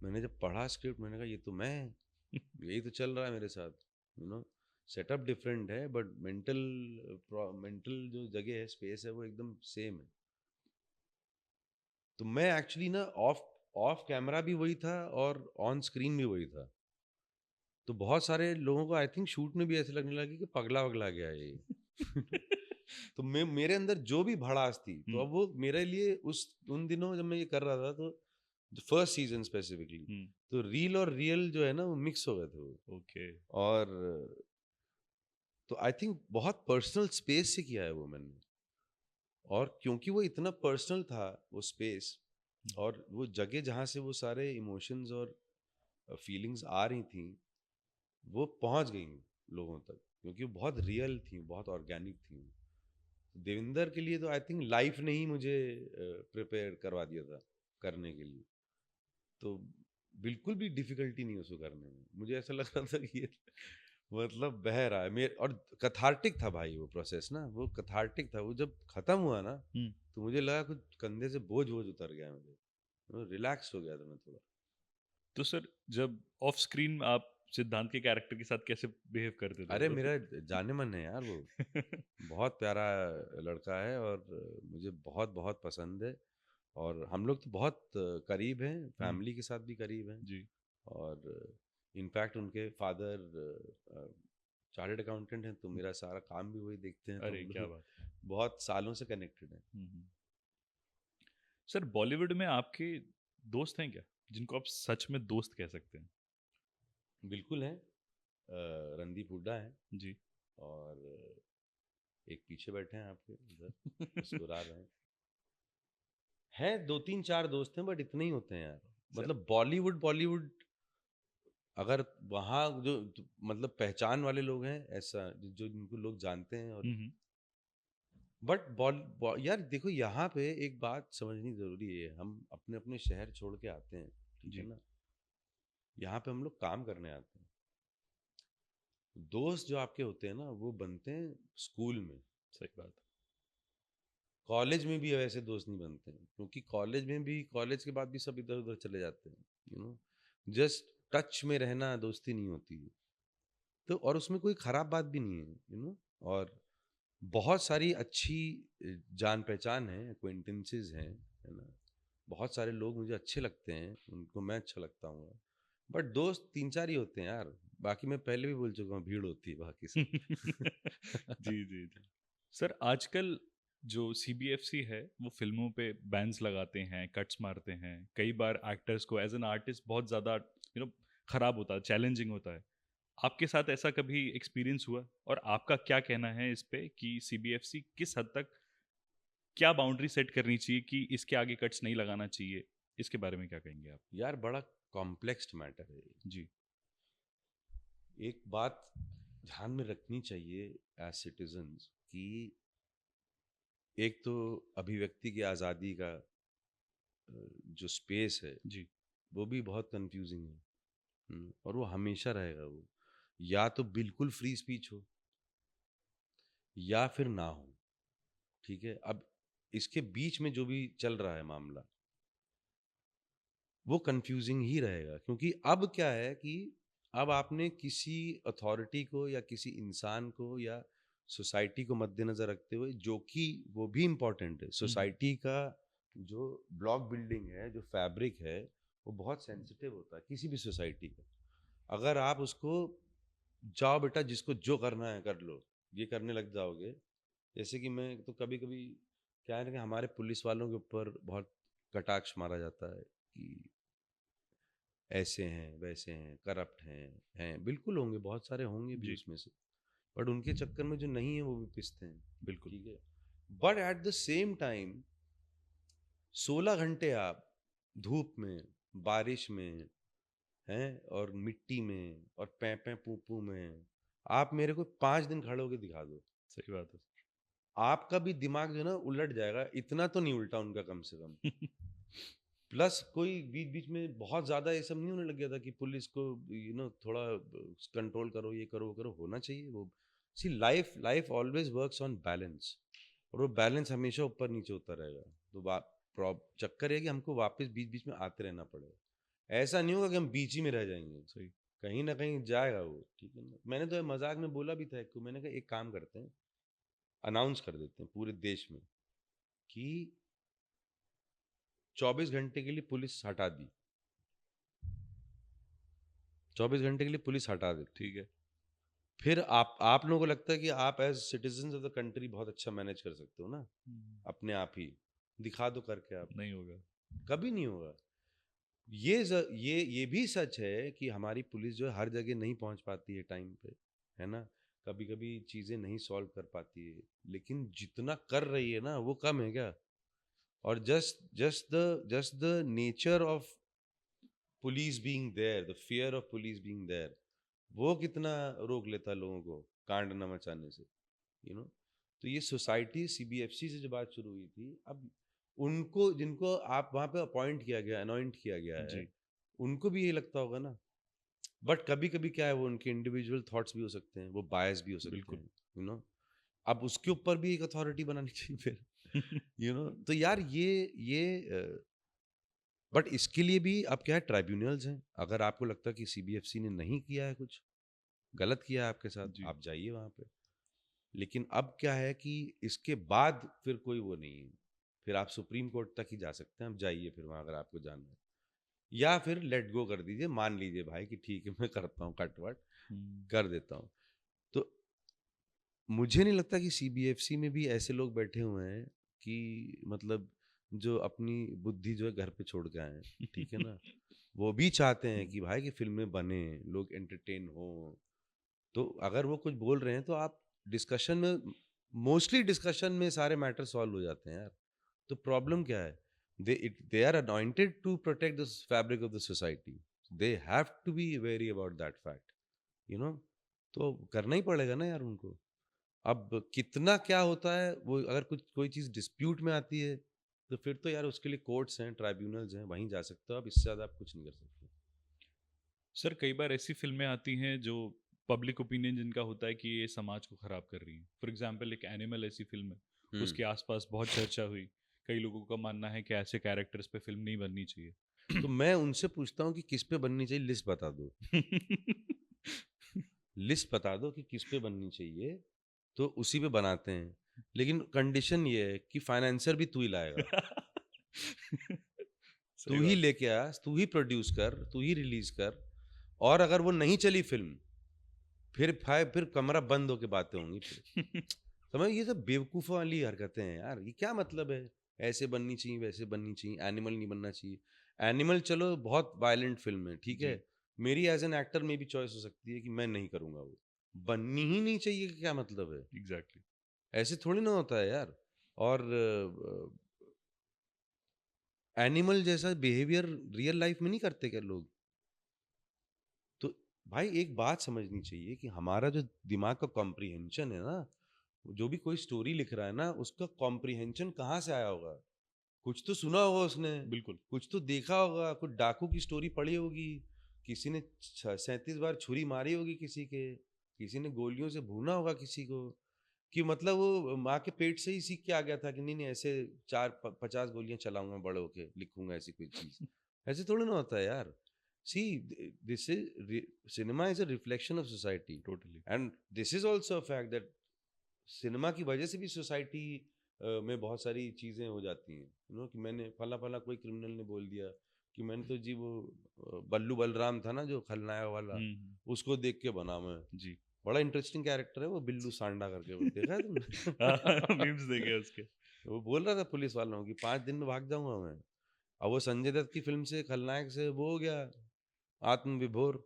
मैंने जब पढ़ा स्क्रिप्ट, मैंने कहा ये तो मैं, यही तो चल रहा है मेरे साथ. यू नो सेटअप डिफरेंट है, बट मेंटल जो जगह है, स्पेस है, वो एकदम सेम है. तो मैं एक्चुअली ना, ऑफ ऑफ कैमरा भी वही था, और ऑन स्क्रीन भी वही था. तो बहुत सारे लोगों को आई थिंक शूट में भी ऐसे लगने लगे कि पगला वगला गया है ये. तो मैं, मेरे अंदर जो भी भड़ास थी, तो हम्म। अब वो मेरे लिए उन दिनों जब मैं ये कर रहा था, तो फर्स्ट सीजन स्पेसिफिकली, हम्म। तो रील और रियल जो है ना, वो मिक्स हो गए थे वो. ओके। और तो आई थिंक बहुत पर्सनल स्पेस से किया है वो मैंने. और क्योंकि वो इतना पर्सनल था वो स्पेस, और वो जगह जहाँ से वो सारे इमोशंस और फीलिंग्स आ रही थी, वो पहुँच गई लोगों तक, क्योंकि वो बहुत रियल थी, बहुत ऑर्गेनिक थी। देवेंद्र के लिए तो आई थिंक लाइफ ने ही मुझे प्रिपेयर करवा दिया था करने के लिए। तो बिल्कुल भी डिफिकल्टी नहीं उसको करने में। मुझे ऐसा लग रहा था कि ये मतलब बह रहा है मेरे, और कथार्टिक था भाई वो प्रोसेस ना, वो कथार्टिक था। वो जब खत्म हुआ ना, हम्म। तो मुझे लगा कुछ कंधे से बोझ बोझ उतर गया मुझे, रिलैक्स हो गया था मैं थोड़ा। तो सर जब ऑफ स्क्रीन आप सिद्धांत के कैरेक्टर के साथ कैसे बिहेव करते थे अरे वो मेरा जाने मन है यार वो, बहुत प्यारा लड़का है, और मुझे बहुत बहुत पसंद है। और हम लोग तो बहुत करीब हैं, हम्म, फैमिली के साथ भी करीब हैं। जी। और इनफैक्ट उनके फादर चार्टर्ड अकाउंटेंट हैं, तो मेरा सारा काम भी वही देखते हैं, तो अरे हम क्या लोग बात है। बहुत सालों से कनेक्टेड हैं। हम्म। सर बॉलीवुड में आपके दोस्त हैं क्या जिनको आप सच में दोस्त कह सकते हैं? बिल्कुल हैं। रणदीप हुड्डा हैं, जी। और एक पीछे बैठे हैं आपके उधर, मुस्कुरा रहे हैं। दो तीन चार दोस्त हैं, बट इतने ही होते हैं यार। सर। मतलब बॉलीवुड बॉलीवुड अगर वहाँ जो मतलब पहचान वाले लोग हैं, ऐसा जो जिनको लोग जानते हैं। और हम्म। बट यार देखो, यहाँ पे एक बात समझनी जरूरी है। हम अपने अपने शहर छोड़ के आते हैं, ठीक है जी। ना। यहाँ पे हम लोग काम करने आते हैं। दोस्त जो आपके होते हैं ना, वो बनते हैं स्कूल में। सही बात कॉलेज में भी वैसे दोस्त नहीं बनते हैं, क्योंकि कॉलेज में भी, कॉलेज के बाद भी सब इधर उधर चले जाते हैं, यू नो। जस्ट टच में रहना दोस्ती नहीं होती है। तो और उसमें कोई खराब बात भी नहीं है, यू नो। और बहुत सारी अच्छी जान पहचान है, एक्वेंटेंसेस हैं, है ना। बहुत सारे लोग मुझे अच्छे लगते हैं, उनको मैं अच्छा लगता हूँ। बट दोस्त तीन चार ही होते हैं यार। बाकी मैं पहले भी बोल चुका हूँ, भीड़ होती है बाकी है। सब। जी जी जी। सर आजकल जो सीबीएफसी है वो फिल्मों पे बैन्स लगाते हैं, कट्स मारते हैं, कई बार एक्टर्स को एज एन आर्टिस्ट बहुत ज़्यादा खराब होता है, चैलेंजिंग होता है। आपके साथ ऐसा कभी एक्सपीरियंस हुआ? और आपका क्या कहना है इस पे कि सीबीएफसी किस हद तक क्या बाउंड्री सेट करनी चाहिए कि इसके आगे कट्स नहीं लगाना चाहिए? इसके बारे में क्या कहेंगे आप? यार बड़ा कॉम्प्लेक्स मैटर है ये। जी। एक बात ध्यान में रखनी चाहिए एज सिटीजन्स, कि एक तो अभिव्यक्ति की आज़ादी का जो स्पेस है, जी। वो भी बहुत कंफ्यूजिंग है। और वो हमेशा रहेगा। वो या तो बिल्कुल फ्री स्पीच हो, या फिर ना हो। ठीक है, अब इसके बीच में जो भी चल रहा है मामला, वो कंफ्यूजिंग ही रहेगा। क्योंकि अब क्या है कि अब आपने किसी अथॉरिटी को, या किसी इंसान को, या सोसाइटी को मद्देनजर रखते हुए, जो कि वो भी इम्पोर्टेंट है, हम्म। सोसाइटी का जो ब्लॉक बिल्डिंग है, जो फैब्रिक है, वो बहुत सेंसिटिव होता है किसी भी सोसाइटी का। अगर आप उसको, जाओ बेटा जिसको जो करना है कर लो, ये करने लग जाओगे। जैसे कि मैं तो कभी कभी, क्या है ना, कि हमारे पुलिस वालों के ऊपर बहुत कटाक्ष मारा जाता है कि ऐसे हैं, वैसे हैं, करप्ट हैं बिल्कुल होंगे, बहुत सारे होंगे भी जी। उसमें से। बट उनके चक्कर में जो नहीं है वो भी पिसते हैं। बिल्कुल। ठीक है। But at the same time 16 घंटे आप धूप में, बारिश में हैं, और मिट्टी में, और पै पै पू पू में, आप मेरे को 5 दिन खड़े होके दिखा दो, सही बात आपका भी दिमाग जो है ना उलट जाएगा। इतना तो नहीं उल्टा उनका कम से कम। है। प्लस कोई बीच बीच में बहुत ज्यादा ये सब नहीं होने लग गया था कि पुलिस को थोड़ा कंट्रोल करो, ये करो, वो करो, होना चाहिए वो। See life life always works on balance, और वो बैलेंस हमेशा ऊपर नीचे होता रहेगा। तो चक्कर है कि हमको वापस बीच बीच में आते रहना पड़ेगा। ऐसा नहीं होगा कि हम बीच ही में रह जाएंगे, सही। कहीं ना कहीं जाएगा वो। ठीक है ना। मैंने तो मजाक में बोला भी था एक को, मैंने कहा एक काम करते हैं, अनाउंस कर देते हैं पूरे देश में कि 24 घंटे के लिए पुलिस हटा दी, 24 घंटे के लिए पुलिस हटा देते हैं। ठीक है। फिर आप लोगों को लगता है कि आप as citizen of the country बहुत अच्छा मैनेज कर सकते हो ना, अपने आप ही दिखा दो करके आप। नहीं होगा। कभी नहीं होगा। ये भी सच है कि हमारी पुलिस जो है हर जगह नहीं पहुंच पाती है टाइम पे, है ना। कभी कभी चीजें नहीं सॉल्व कर पाती है, लेकिन जितना कर रही है ना वो कम है क्या? और just the nature of police being there, the fear of police being there, वो कितना रोक लेता लोगों को कांड न मचाने से, यू नो। तो ये सोसाइटी सीबीएफसी से जो बात शुरू हुई थी, अब उनको जिनको आप वहां पे अपॉइंट किया गया, अनॉइंट किया गया है, जी, उनको भी ये लगता होगा ना। बट कभी कभी क्या है, वो उनके इंडिविजुअल थॉट्स भी हो सकते हैं, वो बायस भी हो सकते बिल्कुल। हैं, यू नो। अब उसके ऊपर भी एक अथॉरिटी बनानी चाहिए फिर, यू नो। तो यार ये बट इसके लिए भी अब क्या है, ट्राइब्यूनल्स हैं। अगर आपको लगता है कि सीबीएफसी ने नहीं किया है, कुछ गलत किया है आपके साथ, जी, आप जाइए वहां पे। लेकिन अब क्या है कि इसके बाद फिर कोई वो नहीं है, फिर आप सुप्रीम कोर्ट तक ही जा सकते हैं। आप जाइए फिर वहां, अगर आपको जाना है, या फिर लेट गो कर दीजिए, मान लीजिए भाई कि ठीक है मैं करता हूँ, कट वट हम्म, कर देता हूँ। तो मुझे नहीं लगता कि सीबीएफसी में भी ऐसे लोग बैठे हुए हैं कि मतलब जो अपनी बुद्धि जो है घर पे छोड़ के आए हैं, ठीक है ना। वो भी चाहते हैं हम्म, कि भाई कि फिल्में बने, लोग एंटरटेन हो। तो अगर वो कुछ बोल रहे हैं तो आप डिस्कशन में, मोस्टली डिस्कशन में सारे मैटर सॉल्व हो जाते हैं यार। तो प्रॉब्लम क्या है? They are anointed to protect the fabric of the society, they have to be very about that fact, you know. तो करना ही पड़ेगा ना यार उनको। अब कितना क्या होता है वो, अगर कुछ कोई चीज़ डिस्प्यूट में आती है तो फिर तो यार उसके लिए कोर्ट्स हैं, ट्राइब्यूनल्स हैं, वहीं जा सकते हो। अब इससे ज़्यादा आप कुछ नहीं कर सकते। सर कई बार ऐसी फिल्में आती हैं जो पब्लिक ओपिनियन जिनका होता है कि ये समाज को खराब कर रही हैं। फॉर एग्जांपल एक एनिमल ऐसी फिल्म है, हम्म। उसके आसपास बहुत चर्चा हुई। कई लोगों का मानना है कि ऐसे कैरेक्टर्स पे फिल्म नहीं बननी चाहिए। तो मैं उनसे पूछता हूँ कि किस पे बननी चाहिए, लिस्ट बता दो। लिस्ट बता दो कि किस पे बननी चाहिए, तो उसी पे बनाते हैं। लेकिन कंडीशन ये है कि फाइनेंसर भी तू ही लाएगा, तू सही ही बात। लेके आ, तू ही प्रोड्यूस कर, तू ही रिलीज कर। और अगर वो नहीं चली फिल्म, फिर कमरा बंद होके बातें होंगी फिर। समझ, ये सब बेवकूफ़ों वाली हरकतें हैं यार। ये क्या मतलब है? ऐसे बननी चाहिए, वैसे बननी चाहिए, एनिमल नहीं बनना चाहिए। एनिमल चलो बहुत वायलेंट फिल्म है, ठीक है। जी, मेरी एज एन एक्टर में भी चॉइस हो सकती है कि मैं नहीं करूंगा वो। बननी ही नहीं चाहिए, क्या मतलब है? एग्जैक्टली। ऐसे थोड़ी ना होता है यार। और एनिमल जैसा बिहेवियर रियल लाइफ में नहीं करते क्या लोग? तो भाई एक बात समझनी चाहिए कि हमारा जो दिमाग का कॉम्प्रिहेंशन है ना, जो भी कोई स्टोरी लिख रहा है ना, उसका कॉम्प्रिहेंशन कहाँ से आया होगा? कुछ तो सुना होगा उसने, बिल्कुल। कुछ तो देखा होगा, कुछ डाकू की स्टोरी पढ़ी होगी, किसी ने 37 बार छुरी मारी होगी किसी के, किसी ने गोलियों से भूना होगा किसी को, कि मतलब वो माँ के पेट से ही सीख के आ गया था कि नहीं नहीं ऐसे 50 गोलियां चलाऊंगा, बड़े होके लिखूंगा ऐसी कोई चीज। ऐसे थोड़ी ना होता है यार। See, this is, cinema is a reflection of society. Totally. And this is also a fact that cinema की वजह से भी सोसाइटी में बहुत सारी चीज़ें हो जाती हैं, यू नो। कि मैंने फला फला कोई क्रिमिनल ने बोल दिया कि मैंने तो जी वो बल्लू बलराम था ना जो खलनायक वाला, उसको देख के बना मैं। जी। बड़ा इंटरेस्टिंग कैरेक्टर है वो, बिल्लू सांडा करके, वो देखा है तुमने? मीम्स देखे उसके। वो बोल रहा था पुलिस वालों की 5 दिन में भाग जाऊंगा मैं। अब वो संजय दत्त की फिल्म से खलनायक से वो हो गया आत्मविभोर,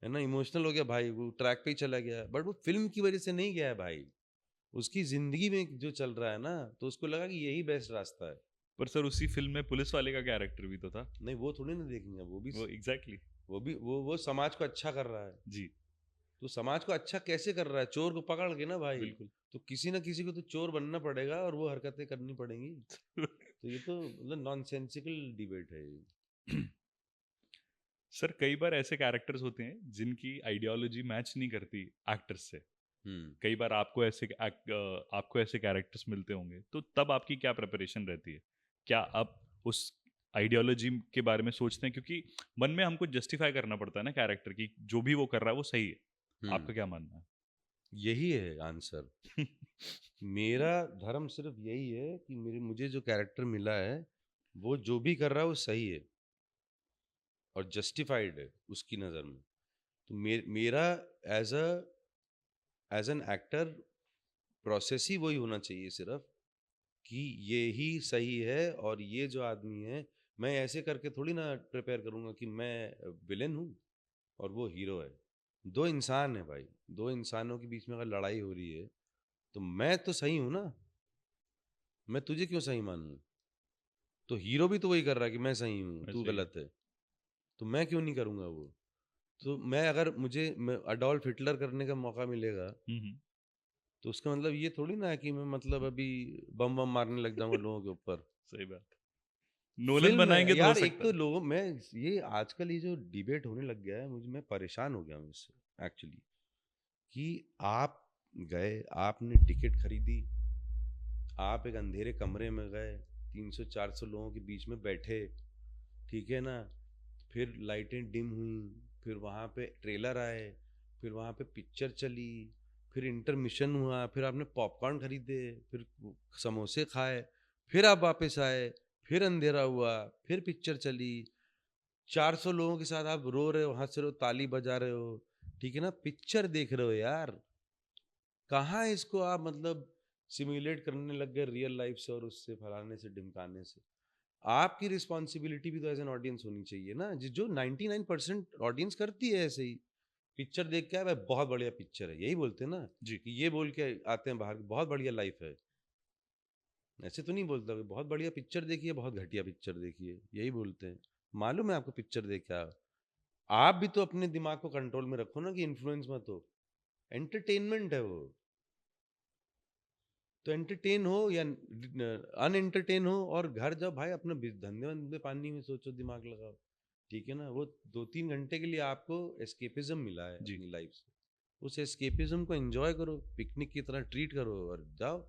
है ना, इमोशनल हो गया भाई, वो ट्रैक पे ही चला गया। बट वो फिल्म की वजह से नहीं गया है भाई, उसकी जिंदगी में जो चल रहा है ना, तो उसको लगा कि यही बेस्ट रास्ता है। पर सर उसी फिल्म में पुलिस वाले का कैरेक्टर भी तो था। नहीं वो थोड़ी ना देखेंगे, वो भी, वो एग्जैक्टली। वो भी वो समाज को अच्छा कर रहा है। जी, तो समाज को अच्छा कैसे कर रहा है? चोर को पकड़ के ना भाई। बिल्कुल। तो किसी ना किसी को तो चोर बनना पड़ेगा और वो हरकतें करनी पड़ेंगी। तो ये तो मतलब नॉनसेंसिकल डिबेट है ये। सर कई बार ऐसे कैरेक्टर्स होते हैं जिनकी आइडियोलॉजी मैच नहीं करती एक्टर्स से। हम्म। कई बार आपको ऐसे कैरेक्टर्स मिलते होंगे, तो तब आपकी क्या प्रिपरेशन रहती है? क्या आप उस आइडियोलॉजी के बारे में सोचते हैं, क्योंकि मन में हमको जस्टिफाई करना पड़ता है ना कैरेक्टर की, जो भी वो कर रहा है वो सही है। हम्म। आपका क्या मानना यही है आंसर। है? मेरा धर्म सिर्फ यही है कि मुझे जो कैरेक्टर मिला है, वो जो भी कर रहा है वो सही है और जस्टिफाइड है उसकी नज़र में। तो मेरा as as an actor process ही वही होना चाहिए सिर्फ, कि ये ही सही है और ये जो आदमी है, मैं ऐसे करके थोड़ी ना प्रिपेयर करूंगा कि मैं विलेन हूँ और वो हीरो है। दो इंसान है भाई, दो इंसानों के बीच में अगर लड़ाई हो रही है तो मैं तो सही हूं ना, मैं तुझे क्यों सही मानूं? तो हीरो भी तो वही कर रहा है कि मैं सही हूँ तू ऐसे ही है। गलत है, तो मैं क्यों नहीं करूंगा वो? तो मैं अगर मुझे अडोल्फ हिटलर करने का मौका मिलेगा हम्म। तो उसका मतलब ये थोड़ी ना है कि मैं मतलब अभी बम बम मारने लग जाऊंगा लोगों के ऊपर। सही बात। नोलन फिल्म है बनाएंगे तो हो यार, एक सकता तो है। लोगों मैं ये आजकल ये जो डिबेट होने लग गया है, मुझे मैं परेशान हो गया हूँ इससे एक्चुअली, कि आप गए, आपने टिकट खरीदी, आप एक अंधेरे कमरे में गए, 300-400 लोगों के बीच में बैठे, ठीक है ना, फिर लाइटें डिम हुई, फिर वहाँ पे ट्रेलर आए, फिर वहाँ पे पिक्चर चली, फिर इंटरमिशन हुआ, फिर आपने पॉपकॉर्न खरीदे, फिर समोसे खाए, फिर आप वापस आए, फिर अंधेरा हुआ, फिर पिक्चर चली, 400 लोगों के साथ आप रो रहे हो, हंस रहे हो, ताली बजा रहे हो, ठीक है ना, पिक्चर देख रहे हो यार। कहाँ इसको आप मतलब सिमुलेट करने लग गए रियल लाइफ से और उससे फलाने से ढिमकाने से? आपकी रिस्पॉन्सिबिलिटी भी तो एज एन ऑडियंस होनी चाहिए ना, जो 99% ऑडियंस करती है ऐसे ही, पिक्चर देख के आए भाई बहुत बढ़िया पिक्चर है, यही बोलते हैं ना, जी। कि ये बोल के आते हैं बाहर बहुत बढ़िया लाइफ है। ऐसे तो नहीं बोलता कि बहुत बढ़िया पिक्चर देखी है, बहुत घटिया पिक्चर देखी है, यही बोलते हैं। मालूम है आपको पिक्चर देख के आप भी तो अपने दिमाग को कंट्रोल में रखो ना, कि इन्फ्लुएंस मत हो। एंटरटेनमेंट है वो, तो एंटरटेन हो या अनएंटरटेन हो, और घर जाओ भाई, अपने धंधे वंधे पानी में सोचो, दिमाग लगाओ, ठीक है ना। वो 2-3 घंटे के लिए आपको एस्केपिज्म मिला है जी। अपनी लाइफ से, उस एस्केपिज्म को एंजॉय करो, पिकनिक की तरह ट्रीट करो और जाओ।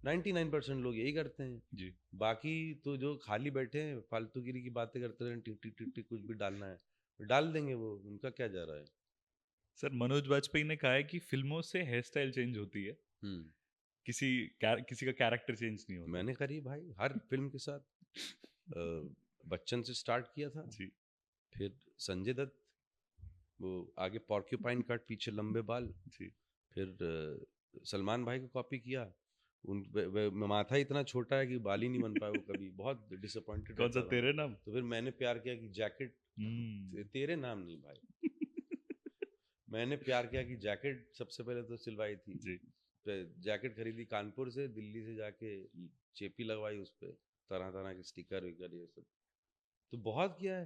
99% लोग यही करते हैं। जी। बाकी तो जो खाली बैठे हैं फालतूगिरी की बातें करते हैं, टिक टिक टिक टिक कुछ भी डालना है डाल देंगे, वो उनका क्या जा रहा है। सर मनोज वाजपेयी ने कहा है कि फिल्मों से हेयर स्टाइल चेंज होती है, हम्म। किसी का कैरेक्टर चेंज नहीं होता। मैंने करी भाई हर फिल्म के साथ, अ, बच्चन से स्टार्ट किया था, जी। फिर संजय दत्त, वो आगे पॉर्क्यूपाइन कट, पीछे लंबे बाल, जी। फिर सलमान भाई को कॉपी किया, माथा इतना छोटा है कि बाल ही नहीं बन पाया, वो कभी बहुत डिसअपॉइंटेड कौन सा रहता था मैं। तेरे नाम? तो फिर मैंने प्यार किया कि जैकेट, हम्म। तेरे नाम नहीं भाई, मैंने प्यार किया कि जैकेट सबसे पहले तो सिलवाई थी, जी। जैकेट खरीदी कानपुर से, दिल्ली से जाके चेपी लगवाई उस पर, तरह तरह के स्टिकर विकर ये सब, तो बहुत किया है।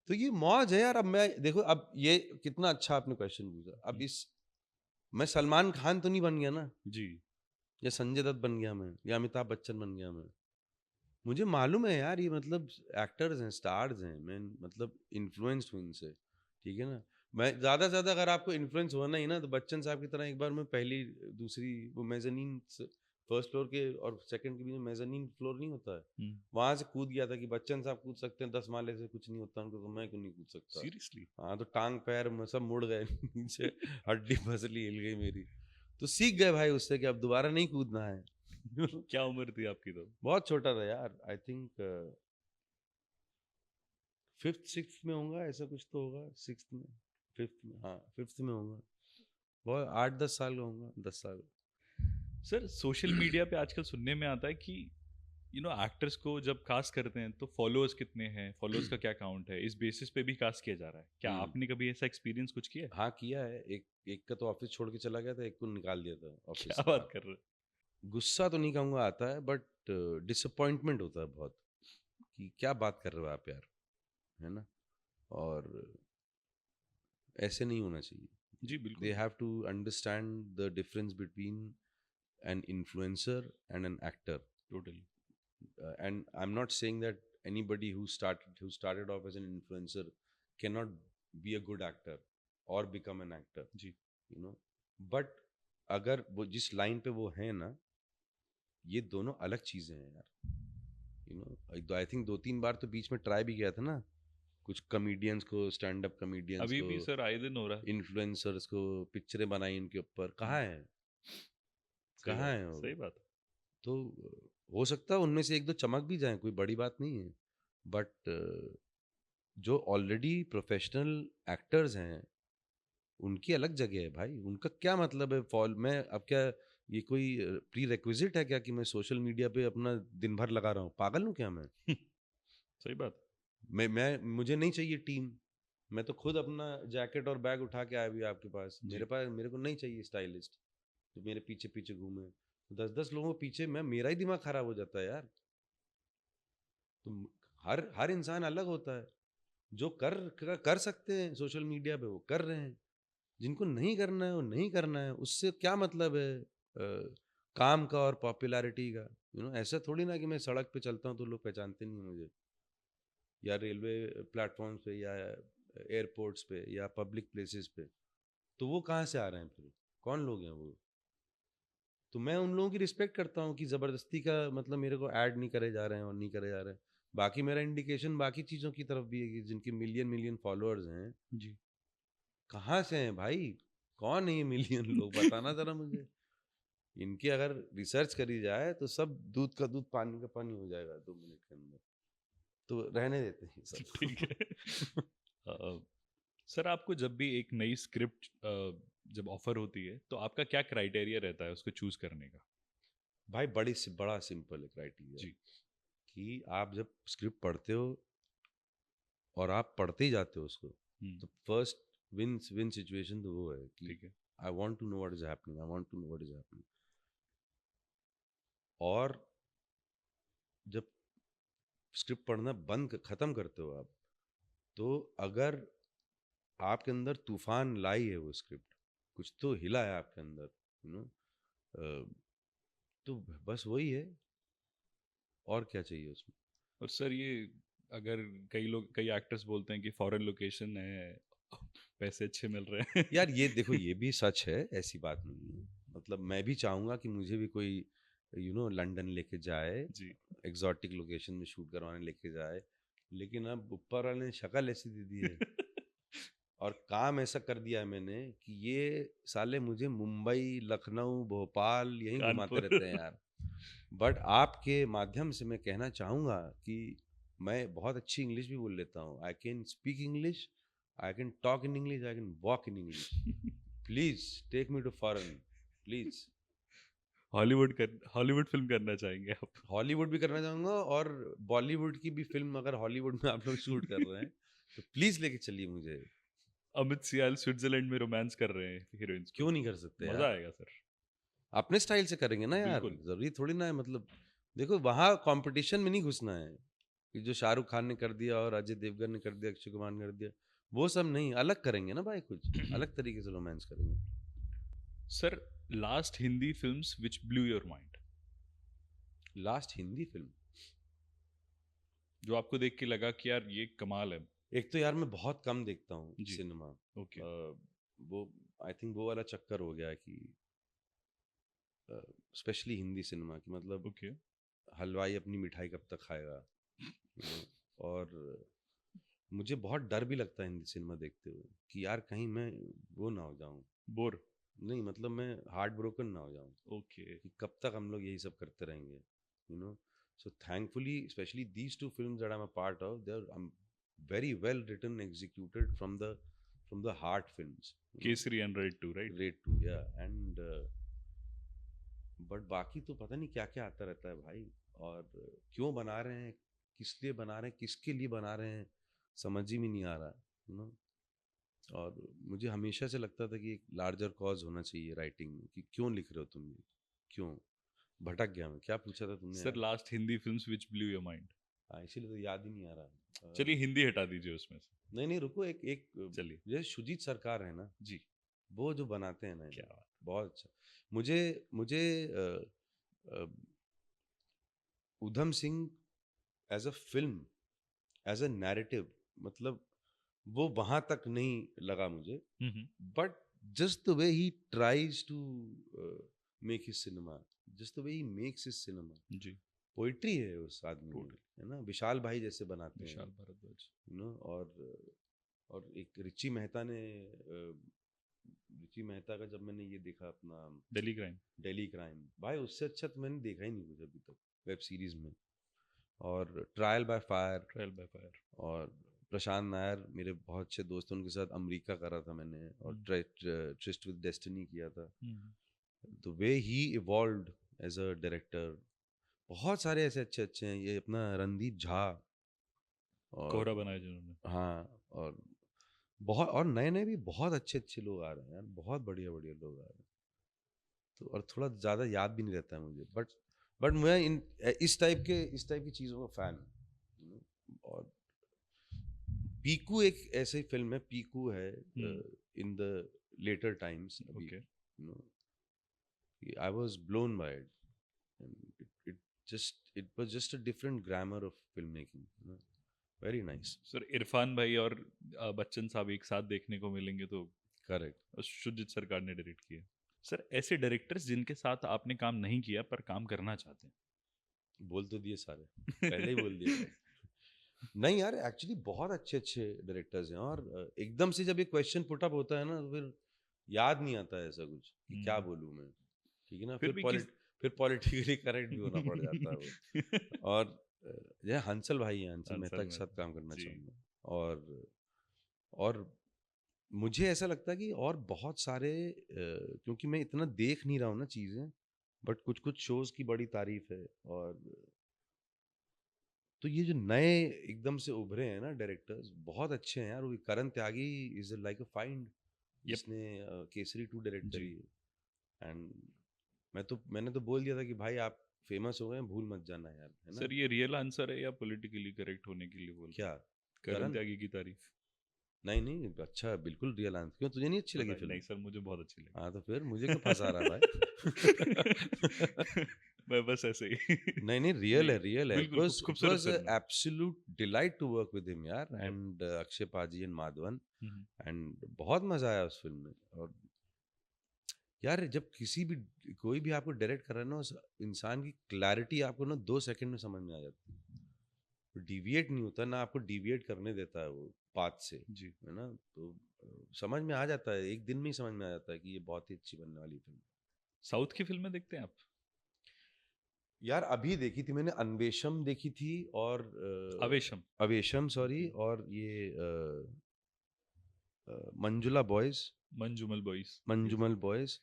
तो ये मौज है यार। अब मैं देखो, अब ये कितना अच्छा आपने क्वेश्चन पूछा, अब हम्म। इस मैं सलमान खान तो नहीं बन गया ना, जी। या संजय दत्त बन गया मैं, या अमिताभ बच्चन बन गया मैं। मुझे मालूम है यार, ये मतलब एक्टर्स हैं, स्टार्स हैं, मैं मतलब इन्फ्लुएंस्ड हूँ इनसे, ठीक है ना। मैं ज़्यादा से ज़्यादा अगर आपको इन्फ्लुएंस होना ही ना, तो बच्चन साहब की तरह एक बार मैं पहली दूसरी वो मेजनीन, फर्स्ट फ्लोर के और सेकंड के बीच में मेजनीन फ्लोर नहीं होता है, हम्म। वहां से कूद गया था, कि बच्चन साहब कूद सकते हैं 10 माले से, कुछ नहीं होता उनको, तो मैं क्यों नहीं कूद सकता? सीरियसली? हाँ, तो टांग पैर सब मुड़ गए नीचे, हड्डी फसली हिल गई मेरी। तो सीख गए भाई उससे कि अब दोबारा नहीं कूदना है। क्या उम्र थी आपकी तो? बहुत छोटा था यार, आई थिंक फिफ्थ सिक्स में होगा, ऐसा कुछ तो होगा, सिक्स में, फिफ्थ में, हाँ फिफ्थ में होगा, बहुत 8-10 साल का होगा, 10 साल। सर सोशल मीडिया पे आजकल सुनने में आता है कि एक्टर्स को जब कास्ट करते हैं तो फॉलोअर्स कितने हैं, फॉलोअर्स का क्या काउंट है, इस बेसिस पे भी कास्ट किया जा रहा है। क्या हम्म। आपने कभी ऐसा एक्सपीरियंस कुछ किया है? हाँ किया है, एक एक का तो ऑफिस छोड़ के चला गया था, एक को निकाल दिया था ऑफिस क्या से बात बाहर। कर रहे गुस्सा तो नहीं कहूँगा आता है, बट डिसअपॉइंटमेंट होता है बहुत, कि क्या बात कर रहे हो आप यार, है ना। और ऐसे नहीं होना चाहिए। हो? जी दे बिल्कुल। Have to understand the difference between an influencer and an actor. Totally. And I'm not saying that anybody who started off as an influencer cannot be a good actor or become an actor, जी। you know. But अगर वो जिस लाइन पे वो है ना, ये दोनों अलग चीजें हैं यार, आई थिंक 2-3 बार तो बीच में ट्राई भी किया था ना, कुछ कॉमेडियंस को, स्टैंड अप कॉमेडियंस अभी को, भी सर आए दिन हो रहा है। इन्फ्लुएंसर्स को, पिक्चरें बनाई इनके ऊपर, हम्म। कहाँ है, सही कहाँ बात है है, वो? सही बात है। तो हो सकता है उनमें से एक दो चमक भी जाए, कोई बड़ी बात नहीं है, बट जो ऑलरेडी प्रोफेशनल एक्टर्स हैं, उनकी अलग जगह है भाई, उनका क्या मतलब है फॉल मैं अब क्या, ये कोई प्री रिक्विजिट है क्या कि मैं सोशल मीडिया पे अपना दिन भर लगा रहा हूँ? पागल हूँ क्या मैं? सही बात। मैं मुझे नहीं चाहिए टीम, मैं तो खुद अपना जैकेट और बैग उठा के आया भी आपके पास। जी। मेरे को नहीं चाहिए स्टाइलिस्ट जो मेरे पीछे पीछे घूमे। 10-10 लोगों के पीछे मैं, मेरा ही दिमाग खराब हो जाता है यार। तो हर हर इंसान अलग होता है। जो कर सकते हैं सोशल मीडिया पे वो कर रहे हैं, जिनको नहीं करना है वो नहीं करना है। उससे क्या मतलब है काम का और पॉपुलैरिटी का? ऐसा थोड़ी ना कि मैं सड़क पे चलता हूँ तो लोग पहचानते नहीं हैं मुझे, या रेलवे प्लेटफॉर्म्स पे, या एयरपोर्ट्स पे, या पब्लिक प्लेसेस पे। तो वो कहाँ से आ रहे हैं फिर? कौन लोग हैं वो? तो मैं उन लोगों की रिस्पेक्ट करता हूँ कि ज़बरदस्ती का मतलब मेरे को ऐड नहीं करे जा रहे हैं और नहीं करे जा रहे हैं। बाकी मेरा इंडिकेशन बाकी चीज़ों की तरफ भी है कि जिनके मिलियन मिलियन फॉलोअर्स हैं, जी। कहाँ से हैं भाई? कौन है ये मिलियन लोग? बताना ज़रा मुझे। इनकी अगर रिसर्च करी जाए तो सब दूध का दूध पानी का पानी हो जाएगा 2 मिनट के अंदर। तो रहने देते हैं ठीक सब। है। सर, आपको जब भी एक नई स्क्रिप्ट जब ऑफर होती है तो आपका क्या क्राइटेरिया रहता है उसको चूज करने का? भाई बड़ा सिंपल है क्राइटेरिया, जी। कि आप जब स्क्रिप्ट पढ़ते हो और आप पढ़ते ही जाते हो उसको, हम्म। तो फर्स्ट विन विन सिचुएशन तो वो है कि ठीक है। I want to know what is happening, I want to know what is happening. और जब स्क्रिप्ट पढ़ना खत्म करते हो आप, तो अगर आपके अंदर तूफान लाई है वो स्क्रिप्ट, कुछ तो हिला है आपके अंदर, यू नो, तो बस वही है। और क्या चाहिए उसमें? और सर, ये अगर कई एक्टर्स बोलते हैं कि फॉरेन लोकेशन है, पैसे अच्छे मिल रहे हैं। यार ये देखो, ये भी सच है, ऐसी बात नहीं है। मतलब मैं भी चाहूंगा कि मुझे भी कोई लंदन लेके जाए, जी। एग्जॉटिक लोकेशन में शूट करवाने लेके जाए। लेकिन अब ऊपर वाले ने शक्ल ऐसी दे दी है और काम ऐसा कर दिया है मैंने कि ये साले मुझे मुंबई, लखनऊ, भोपाल यहीं घुमाते कानपुर। रहते हैं यार। बट आपके माध्यम से मैं कहना चाहूँगा कि मैं बहुत अच्छी इंग्लिश भी बोल लेता हूँ। I can speak English, I can talk in English, I can walk in English. Please take me to foreign, please. Hollywood film करना चाहेंगे आप? हॉलीवुड भी करना चाहूंगा, और बॉलीवुड की भी फिल्म अगर हॉलीवुड में आप लोग शूट कर रहे हैं तो प्लीज लेके चलिए मुझे। अमित सियाल स्विट्जरलैंड में रोमांस कर रहे हैं हीरोइंस को। क्यों नहीं कर सकते मजा यार? आएगा सर। अपने स्टाइल से करेंगे ना यार, बिल्कुल। जरूरी थोड़ी ना है। मतलब देखो, वहां कंपटीशन में नहीं घुसना है कि जो शाहरुख खान ने कर दिया और अजय देवगन ने कर दिया, अक्षय कुमार ने कर दिया। वो सब नहीं, अलग करेंगे ना भाई, कुछ अलग तरीके से रोमांस करेंगे। Sir, last Hindi films which blue your mind, last Hindi film? जो आपको देख के लगा कि यार ये कमाल है। एक तो यार मैं बहुत कम देखता हूँ जी। सिनेमा। ओके। वो आई थिंक वो वाला चक्कर हो गया है कि स्पेशली हिंदी सिनेमा की, मतलब ओके। हलवाई अपनी मिठाई कब तक खाएगा, यू नो। और मुझे बहुत डर भी लगता है हिंदी सिनेमा देखते हुए कि यार कहीं मैं वो ना हो जाऊं। बोर। नहीं मतलब मैं हार्ट ब्रोकन ना हो जाऊं ओके। कि कब तक हम लोग यही सब करते रहेंगे, you know. So thankfully specially these two films that I am a part of, they are very well written, executed from the heart films, Kesari and Raid two, right? great too, yeah. And but बाकी तो पता नहीं क्या क्या आता रहता है भाई। और क्यों बना रहे हैं, किस लिए बना रहे हैं, किसके लिए बना रहे हैं, समझ ही में नहीं आ रहा, यू नो। और मुझे हमेशा से लगता था कि एक लार्जर कॉज होना चाहिए राइटिंग में, कि क्यों लिख रहे हो तुम ये, क्यों। भटक गया मैं, क्या पूछा था तुमने सर, यार? Last Hindi films which blue your mind. हाँ, इसीलिए तो याद ही नहीं आ रहा। चलिए, हिंदी हटा दीजिए उसमें से। नहीं नहीं रुको, एक एक चलिए। जैसे शुजीत सरकार है ना, जी। वो जो बनाते हैं ना क्या इन्हें, बात। बहुत अच्छा। मुझे मुझे uh, Udham Singh as a film, as a narrative, मतलब वो वहां तक नहीं लगा मुझे। Hmm. But just the way he tries to make his cinema, just the way he makes his cinema, जी। पोइट्री है उस आदमी में, टोटल। है ना। विशाल भाई जैसे बनाते हैं, विशाल भारद्वाज। You know. और एक रिची मेहता ने, रिची मेहता का जब मैंने ये देखा अपना दिल्ली क्राइम। दिल्ली क्राइम, भाई उससे अच्छा तो मैंने देखा ही नहीं कुछ अभी तक वेब सीरीज में। और trial by fire, trial by fire. और प्रशांत नायर मेरे बहुत अच्छे दोस्त हैं, उनके साथ अमेरिका करा था मैंने, और ट्रिस्ट विद डेस्टिनी किया था। The way he evolved as a director, बहुत सारे ऐसे अच्छे अच्छे हैं, ये अपना रणदीप झा। कोहरा और बनाया जिन्होंने। हाँ, और बहुत, और नए नए भी बहुत अच्छे अच्छे लोग आ रहे हैं यार, बहुत बढ़िया बढ़िया लोग आ रहे हैं। तो और थोड़ा ज़्यादा याद भी नहीं रहता है मुझे, बट मैं इस टाइप की चीज़ों का फ़ैन हूँ। और पीकू एक ऐसी फिल्म है, पीकू है इन द लेटर टाइम्स अभी, okay. You know, I was blown by it, and it was just a different grammar of film making, you know, very nice. Sir Irfan भाई और बच्चन साहब एक साथ देखने को मिलेंगे तो करेक्ट। शुजित सरकार ने डायरेक्ट किया। सर ऐसे डायरेक्टर्स जिनके साथ आपने काम नहीं किया पर काम करना चाहते बोल तो दिए सारे, पहले ही हैं। बोल दिए। नहीं यार, एक्चुअली बहुत अच्छे अच्छे डायरेक्टर्स हैं, और एकदम से जब ये क्वेश्चन पुट अप होता है ना, तो फिर याद नहीं आता है ऐसा कुछ कि क्या बोलूँ मैं, ठीक है ना, फिर भी किस फिर पॉलिटिकली करेक्ट भी होना पड़ जाता है वो। और ये हंसल भाई हैं, हंसल मेहता आंसर के भाई साथ काम करना जी। चाहूँगा। और मुझे ऐसा लगता है कि और बहुत सारे, क्योंकि मैं इतना देख नहीं रहा हूँ ना चीज़ें, बट कुछ कुछ शोज़ की बड़ी तारीफ है। और तो ये जो नए एकदम से उभरे हैं ना डायरेक्टर्स, बहुत अच्छे हैं यार। वो Karan Tyagi is like a find, yup. जिसने केसरी 2 डायरेक्ट जी। करी है। एंड मैंने तो बोल दिया था कि भाई आप फेमस हो गए हैं, भूल मत जाना यार, है ना। सर ये रियल आंसर है या पॉलिटिकली करेक्ट होने के लिए बोल रहे क्या? हैं? करण करण? त्यागी की तारीफ। नहीं नहीं, अच्छा, बिल्कुल रियल आंसर। क्यों, तुझे नहीं अच्छी पता लगी है फिल्म? नहीं सर, मुझे बहुत अच्छी हाँ, लगी। तो फिर मुझे क्यों फंसा रहा है भाई? मैं बस ऐसे ही। नहीं नहीं, रियल नहीं, है, रियल है। बिल्कुल इट खूबसूरत वाज फिल्म है। Absolute delight to work with him यार, यप। एंड अक्षय पाजी एंड माधवन। हम्म। एंड बहुत मजा आया उस फिल्म में। और यार, जब किसी भी कोई भी आपको डायरेक्ट कर रहा है ना, उस इंसान की क्लैरिटी आपको ना 2 सेकंड में समझ में आ जाती है। डिविएट नहीं होता ना, आपको डिविएट करने देता है वो पाथ से, जी। है ना। तो समझ में आ जाता है, एक दिन में ही समझ में आ जाता है कि ये बहुत ही अच्छी बनने वाली फिल्म। साउथ की फिल्में देखते हैं आप? यार अभी देखी थी मैंने, अन्वेषम देखी थी, और आवेशम। अवेशम, सॉरी, और ये Manjula boys, Manjummel boys. Manjummel boys.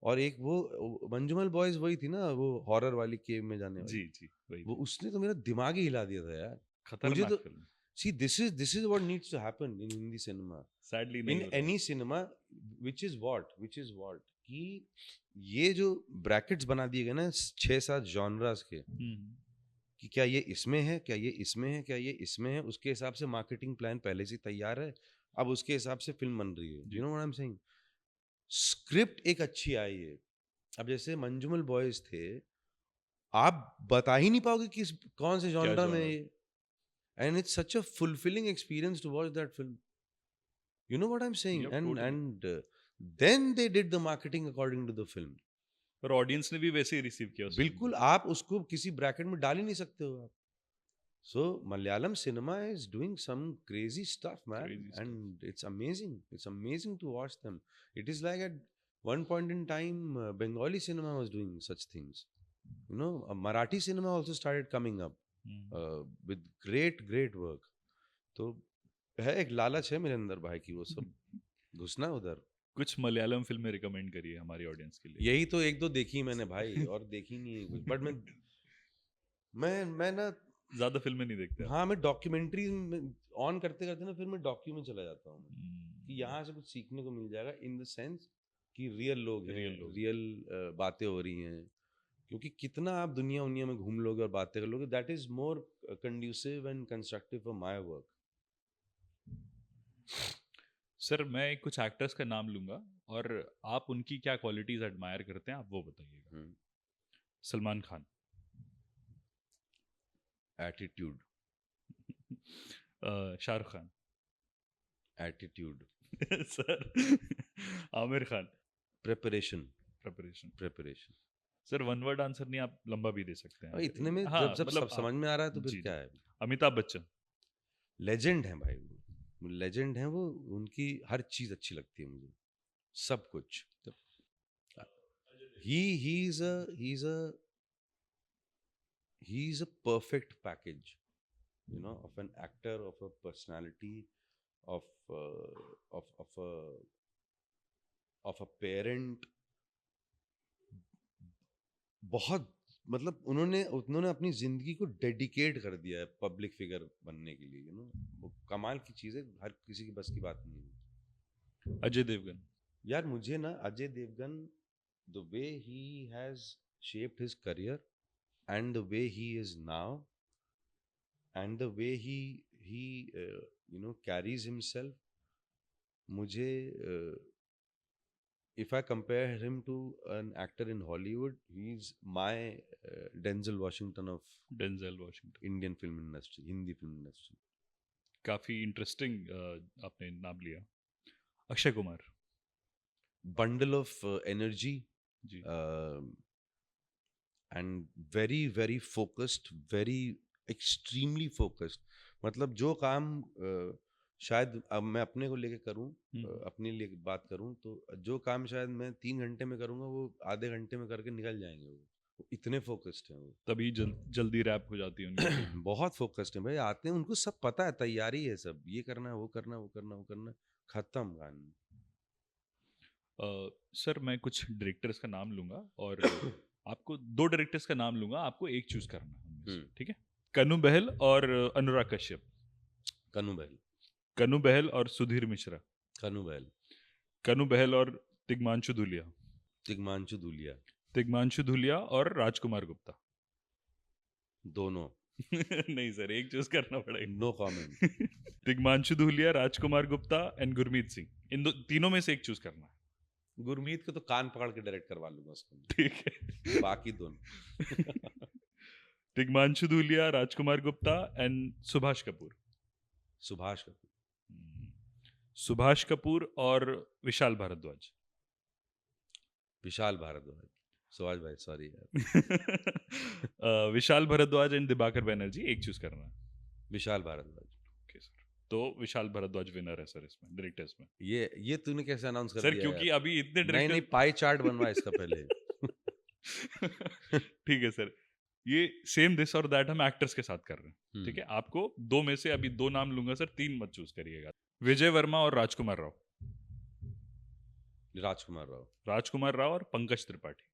और एक वो मंजुमल बॉयज वही थी ना, वो हॉरर वाली, केव में जाने जी वाली। जी वही वो वही। उसने तो मेरा दिमाग ही हिला दिया था यार। मुझे खतरनाक तो, film. See, this is what needs to happen in Hindi cinema, sadly नहीं इन हो रहा है। Any cinema, which is what कि ये जो ब्रैकेट्स बना दिए गए ना 6-7 जॉनरास के, कि क्या ये इसमें है, क्या ये इसमें है, क्या ये इसमें है, उसके हिसाब से मार्केटिंग प्लान पहले से तैयार है। अब उसके हिसाब से फिल्म बन रही है, यू जी। Know what I am saying. Script एक अच्छी आई है। अब जैसे मंजुमल बॉयज थे, आप बता ही नहीं पाओगे कि कौन से क्या जॉनरा में है जॉनर? ये। And it's such a fulfilling experience to watch that film, you know what I am saying. Yup and totally. And then they did the marketing according to the film. और ऑडियंस ने भी वैसे ही रिसीव किया उस फिल्म बिल्कुल, को। आप उसको किसी ब्रैकेट में डाल ही नहीं सकते हो आप। So Malayalam cinema is doing some crazy stuff, man, crazy stuff. and it's amazing. It's amazing to watch them. It is like at one point in time, Bengali cinema was doing such things. You know, Marathi cinema also started coming up with great work. तो है, एक लालच है मेरे अंदर भाई की वो सब घुसना उधर। कुछ मलयालम फिल्में रिकमेंड करिए हमारी ऑडियंस के लिए। यही तो एक दो देखी मैंने भाई, और देखी नहीं है कुछ, बट मैं ना, ज्यादा फिल्में नहीं देखते आप? हाँ, मैं डॉक्यूमेंट्री ऑन करते करते ना, फिर मैं डॉक्यू में चला जाता हूँ मैं, कि यहाँ से कुछ सीखने को मिल जाएगा, इन द सेंस कि रियल लोग हैं, रियल लोग। रियल बातें हो रही हैं। क्योंकि कितना आप दुनिया उनिया में घूम लोगे और बातें कर लोगे, that is more conducive and constructive for my work. Sir मैं कुछ एक्टर्स का नाम लूंगा और आप उनकी क्या क्वालिटीज एडमायर करते हैं आप वो बताइएगा। Salman Khan. Attitude. Shahrukh Khan. Attitude. Sir Aamir Khan. Preparation. Preparation. Preparation. Sir one word answer नहीं, आप लंबा भी दे सकते हैं और इतने अगर में हाँ जब जब सब मतलब समझ में आ रहा है तो फिर जी क्या जी। है। अमिताभ बच्चन। लेजेंड है भाई, वो लेजेंड है वो। उनकी हर चीज अच्छी लगती है मुझे, सब कुछ। He he's a perfect package, you know, of an actor, of a personality, of of a parent। बहुत मतलब उन्होंने उन्होंने अपनी जिंदगी को डेडिकेट कर दिया है पब्लिक फिगर बनने के लिए, वो कमाल की चीज़ है, हर किसी की बस की बात नहीं है। अजय देवगन। यार मुझे ना Ajay Devgan, the way he has shaped his career and the way he is now and the way he carries himself, मुझे if I compare him to an actor in Hollywood, he's my Denzel Washington of Denzel Washington. Indian film industry, Hindi film industry. काफी इंटरेस्टिंग आपने नाम लिया। Akshay Kumar. Bundle of energy, ji. and very very focused, very extremely focused. मतलब जो काम शायद अब मैं अपने को लेके करूं, अपने लिए बात करूं, तो जो काम शायद मैं 3 घंटे में करूंगा वो आधे घंटे में करके निकल जाएंगे, वो इतने फोकस्ड हैं वो। तभी जल्दी रैप हो जाती है उनकी फिल्म। बहुत फोकस्ड है भाई, आते हैं उनको सब पता है, तैयारी है, सब ये करना है, वो करना है, वो करना है, वो करना है, खत्म कहानी। सर मैं कुछ डायरेक्टर्स का नाम लूंगा और आपको दो डायरेक्टर्स का नाम लूंगा, आपको एक चूज करना है उनमें से, ठीक है? कनु बहल और अनुराग कश्यप। कनु बहल। कनु बहल और सुधीर मिश्रा। कनु बहल। कनु बहल और तिग्मांशु धूलिया। तिग्मांशु धूलिया। तिग्मांशु धूलिया और राजकुमार गुप्ता। दोनों। नहीं सर, एक चूज करना पड़ेगा। No comment. Tigmanshu Dhulia, Rajkumar Gupta and Gurmeet Singh, इन तीनों में से एक चूज करना है। गुरमीत को तो कान पकड़ के डायरेक्ट करवा लूंगा उसको, ठीक है। बाकी दोनों। तिग्मांशु धूलिया, राजकुमार गुप्ता एंड सुभाष कपूर। सुभाष कपूर। सुभाष कपूर और विशाल भारद्वाज। विशाल भारद्वाज। सुभाष भाई सॉरी यार। विशाल भारद्वाज एंड दिबाकर बैनर्जी, एक चूज करना है। विशाल भारद्वाज। ओके सर, तो विशाल भारद्वाज विनर है सर इसमें, डायरेक्टर्स में। ये तूने कैसे अनाउंस कर सर दिया क्योंकि यार? अभी इतने नहीं नहीं, पाई चार्ट बनवा इसका पहले। ठीक है सर, ये सेम दिस और दैट हम एक्टर्स के साथ कर रहे हैं, ठीक है? आपको दो में से अभी दो नाम लूंगा सर, तीन मत चूज करिएगा। विजय वर्मा और राजकुमार राव। राजकुमार राव। राजकुमार राव और पंकज त्रिपाठी।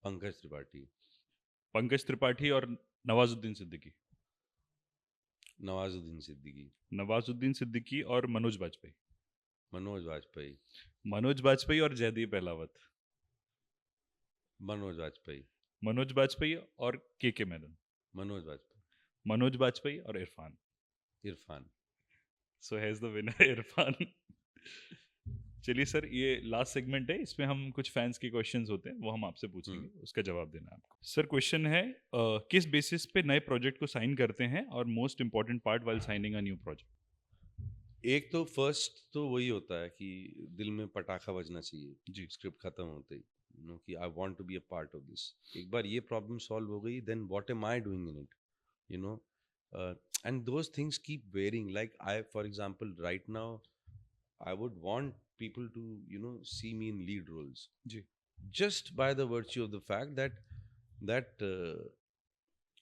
पंकज त्रिपाठी। पंकज त्रिपाठी और नवाजुद्दीन सिद्दीकी। नवाजुद्दीन सिद्दीकी। नवाजुद्दीन सिद्दीकी और मनोज बाजपेयी। मनोज वाजपेयी। मनोज बाजपेयी और जयदीप अहलावत। मनोज वाजपेयी। मनोज बाजपेयी और के मेनन। मनोज वाजपेयी। मनोज बाजपेयी और Irfan. Irfan. So has the winner Irfan. चलिए सर, ये लास्ट सेगमेंट है, इसमें हम कुछ फैंस के क्वेश्चंस होते हैं वो हम आपसे पूछेंगे, उसका जवाब देना है आपको। सर क्वेश्चन है, किस बेसिस पे नए प्रोजेक्ट को साइन करते हैं और most important part while signing a new project? एक तो फर्स्ट तो वही होता है कि दिल में पटाखा बजना चाहिए जी। स्क्रिप्ट खत्म होते ही, कि I want to be a part of this. एक बार ये प्रॉब्लम सॉल्व हो गई, then what am I doing in it, you know and those things keep varying. Like I for example right now I would want people to, see me in lead roles. जी। Just by the virtue of the fact that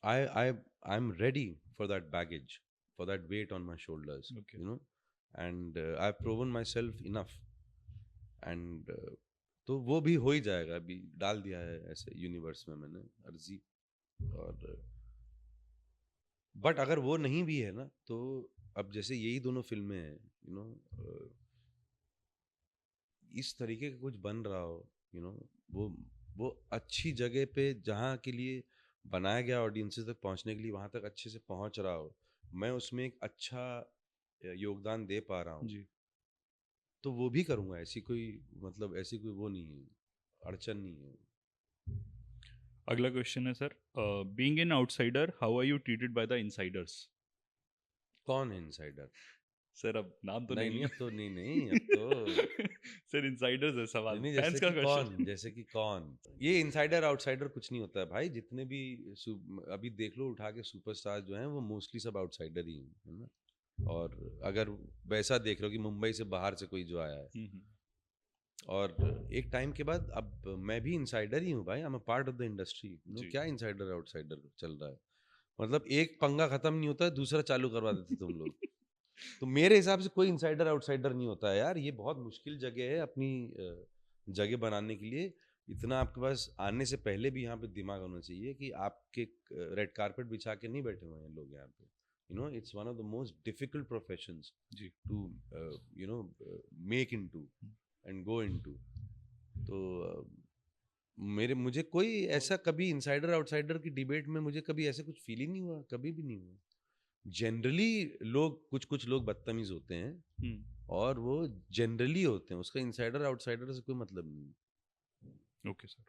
I'm ready for that baggage, for that weight on my shoulders. Okay. And I've proven myself enough. And तो वो भी हो ही जाएगा, अभी डाल दिया है ऐसे यूनिवर्स में मैंने अर्जी। और बट अगर वो नहीं भी है ना, तो अब जैसे यही दोनों फिल्में हैं, इस तरीके का कुछ बन रहा हो, वो अच्छी जगह पे जहाँ के लिए बनाया गया ऑडियंसेस तक पहुँचने के लिए, वहाँ तक अच्छे से पहुँच रहा हो, मैं उसमें एक अच्छा योगदान दे पा रहा हूँ जी। तो वो भी करूँगा। ऐसी कोई वो नहीं है, अड़चन नहीं है। अगला क्वेश्चन है sir, being an outsider how are you treated by the insiders? कौन है इनसाइडर? सर अब नाम तो नहीं नहीं, अब तो नहीं अब तो सर इनसाइडर्स है सवाल, नहीं, फैंस का क्वेश्चन। जैसे कि कौन, ये इनसाइडर आउटसाइडर कुछ नहीं होता है भाई। जितने भी अभी देख लो उठा के सुपरस्टार जो हैं वो मोस्टली सब आउटसाइडर ही हैं, है ना? और अगर वैसा देख लो कि मुंबई से बाहर से कोई जो आया है, और एक टाइम के बाद अब मैं भी इनसाइडर ही हूँ भाई, आई am a part of the industry. क्या इनसाइडर आउटसाइडर चल रहा है? मतलब एक पंगा खत्म नहीं होता है, दूसरा चालू करवा देते तुम लोग। तो मेरे हिसाब से कोई इनसाइडर आउटसाइडर नहीं होता है यार, ये बहुत मुश्किल जगह है अपनी जगह बनाने के लिए। इतना आपके पास आने से पहले भी यहाँ पे दिमाग होना चाहिए कि आपके रेड कारपेट बिछा के नहीं बैठे हुए हैं लोग यहाँ पे. You know, it's one of the most difficult professions जी. To you know make into and go into. तो मुझे कोई ऐसा कभी इनसाइडर आउटसाइडर की डिबेट में मुझे कभी ऐसे कुछ फील ही नहीं हुआ, कभी भी नहीं हुआ. जनरली लोग, कुछ कुछ लोग बदतमीज होते हैं हम्म. और वो जनरली होते हैं, उसका इनसाइडर आउटसाइडर से कोई मतलब नहीं. Okay sir.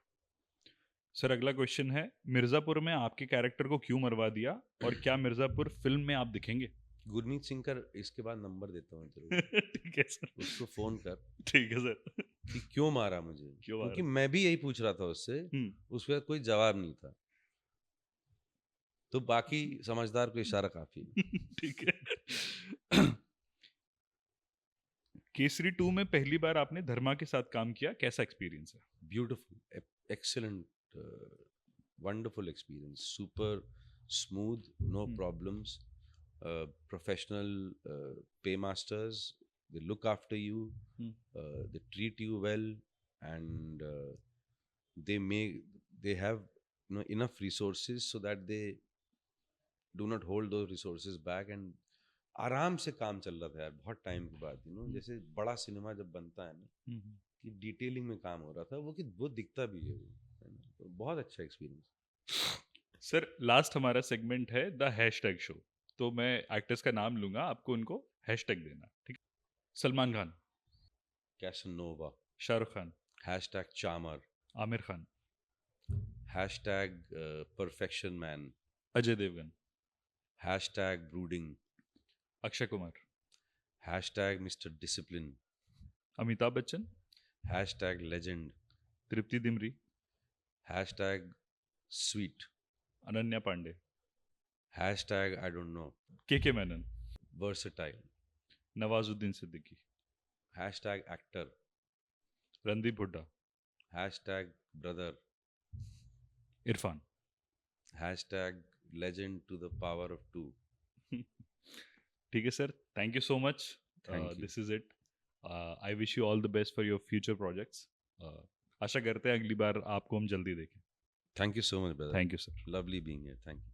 सर अगला क्वेश्चन है, मिर्जापुर में आपके कैरेक्टर को क्यों मरवा दिया, और क्या मिर्जापुर फिल्म में आप दिखेंगे? गुरमीत सिंह का इसके बाद नंबर देता हूँ जरूर. ठीक है सर. उसको फोन कर ठीक है सर. कि क्यों मारा मुझे, क्यों क्योंकि मारा? मैं भी यही पूछ रहा था उससे. हम्म. उसका कोई जवाब नहीं था. तो बाकी समझदार को इशारा काफी है. ठीक है. केसरी 2 में पहली बार आपने धर्मा के साथ काम किया, कैसा एक्सपीरियंस है? Beautiful, excellent, wonderful experience. Super smooth, no problems. Professional paymasters, they look after you, they treat you well, and they make they have, you know, enough resources so that they do not hold those resources back. And आराम से काम चल रहा था यार, बहुत टाइम के बाद. जैसे बड़ा सिनेमा जब बनता है ना, कि डिटेलिंग में काम हो रहा था, वो दिखता भी है वो, है ना. तो बहुत अच्छा एक्सपीरियंस. सर लास्ट हमारा सेगमेंट है द हैशटैग शो. तो मैं एक्टर्स का नाम लूंगा, आपको उनको हैशटैग देना, ठीक है? Salman Khan, Casanova, Shahrukh Khan, hashtag charmer, Aamir Khan, hashtag perfection man, Ajay Devgn, hashtag brooding, Akshay Kumar, hashtag mister discipline, Amitabh Bachchan, hashtag legend, Tripti Dimri, hashtag sweet, Ananya Panday, hashtag I don't know, K Menon, versatile, Nawazuddin Siddiqui, hashtag actor, Randeep Hooda, hashtag brother, Irrfan. Hashtag legend to the power of two. ठीक है sir, thank you so much. Thank you. This is it. I wish you all the best for your future projects. आशा करते हैं अगली बार आपको हम जल्दी देखें. Thank you so much, brother. Thank you sir. Lovely being here. Thank you.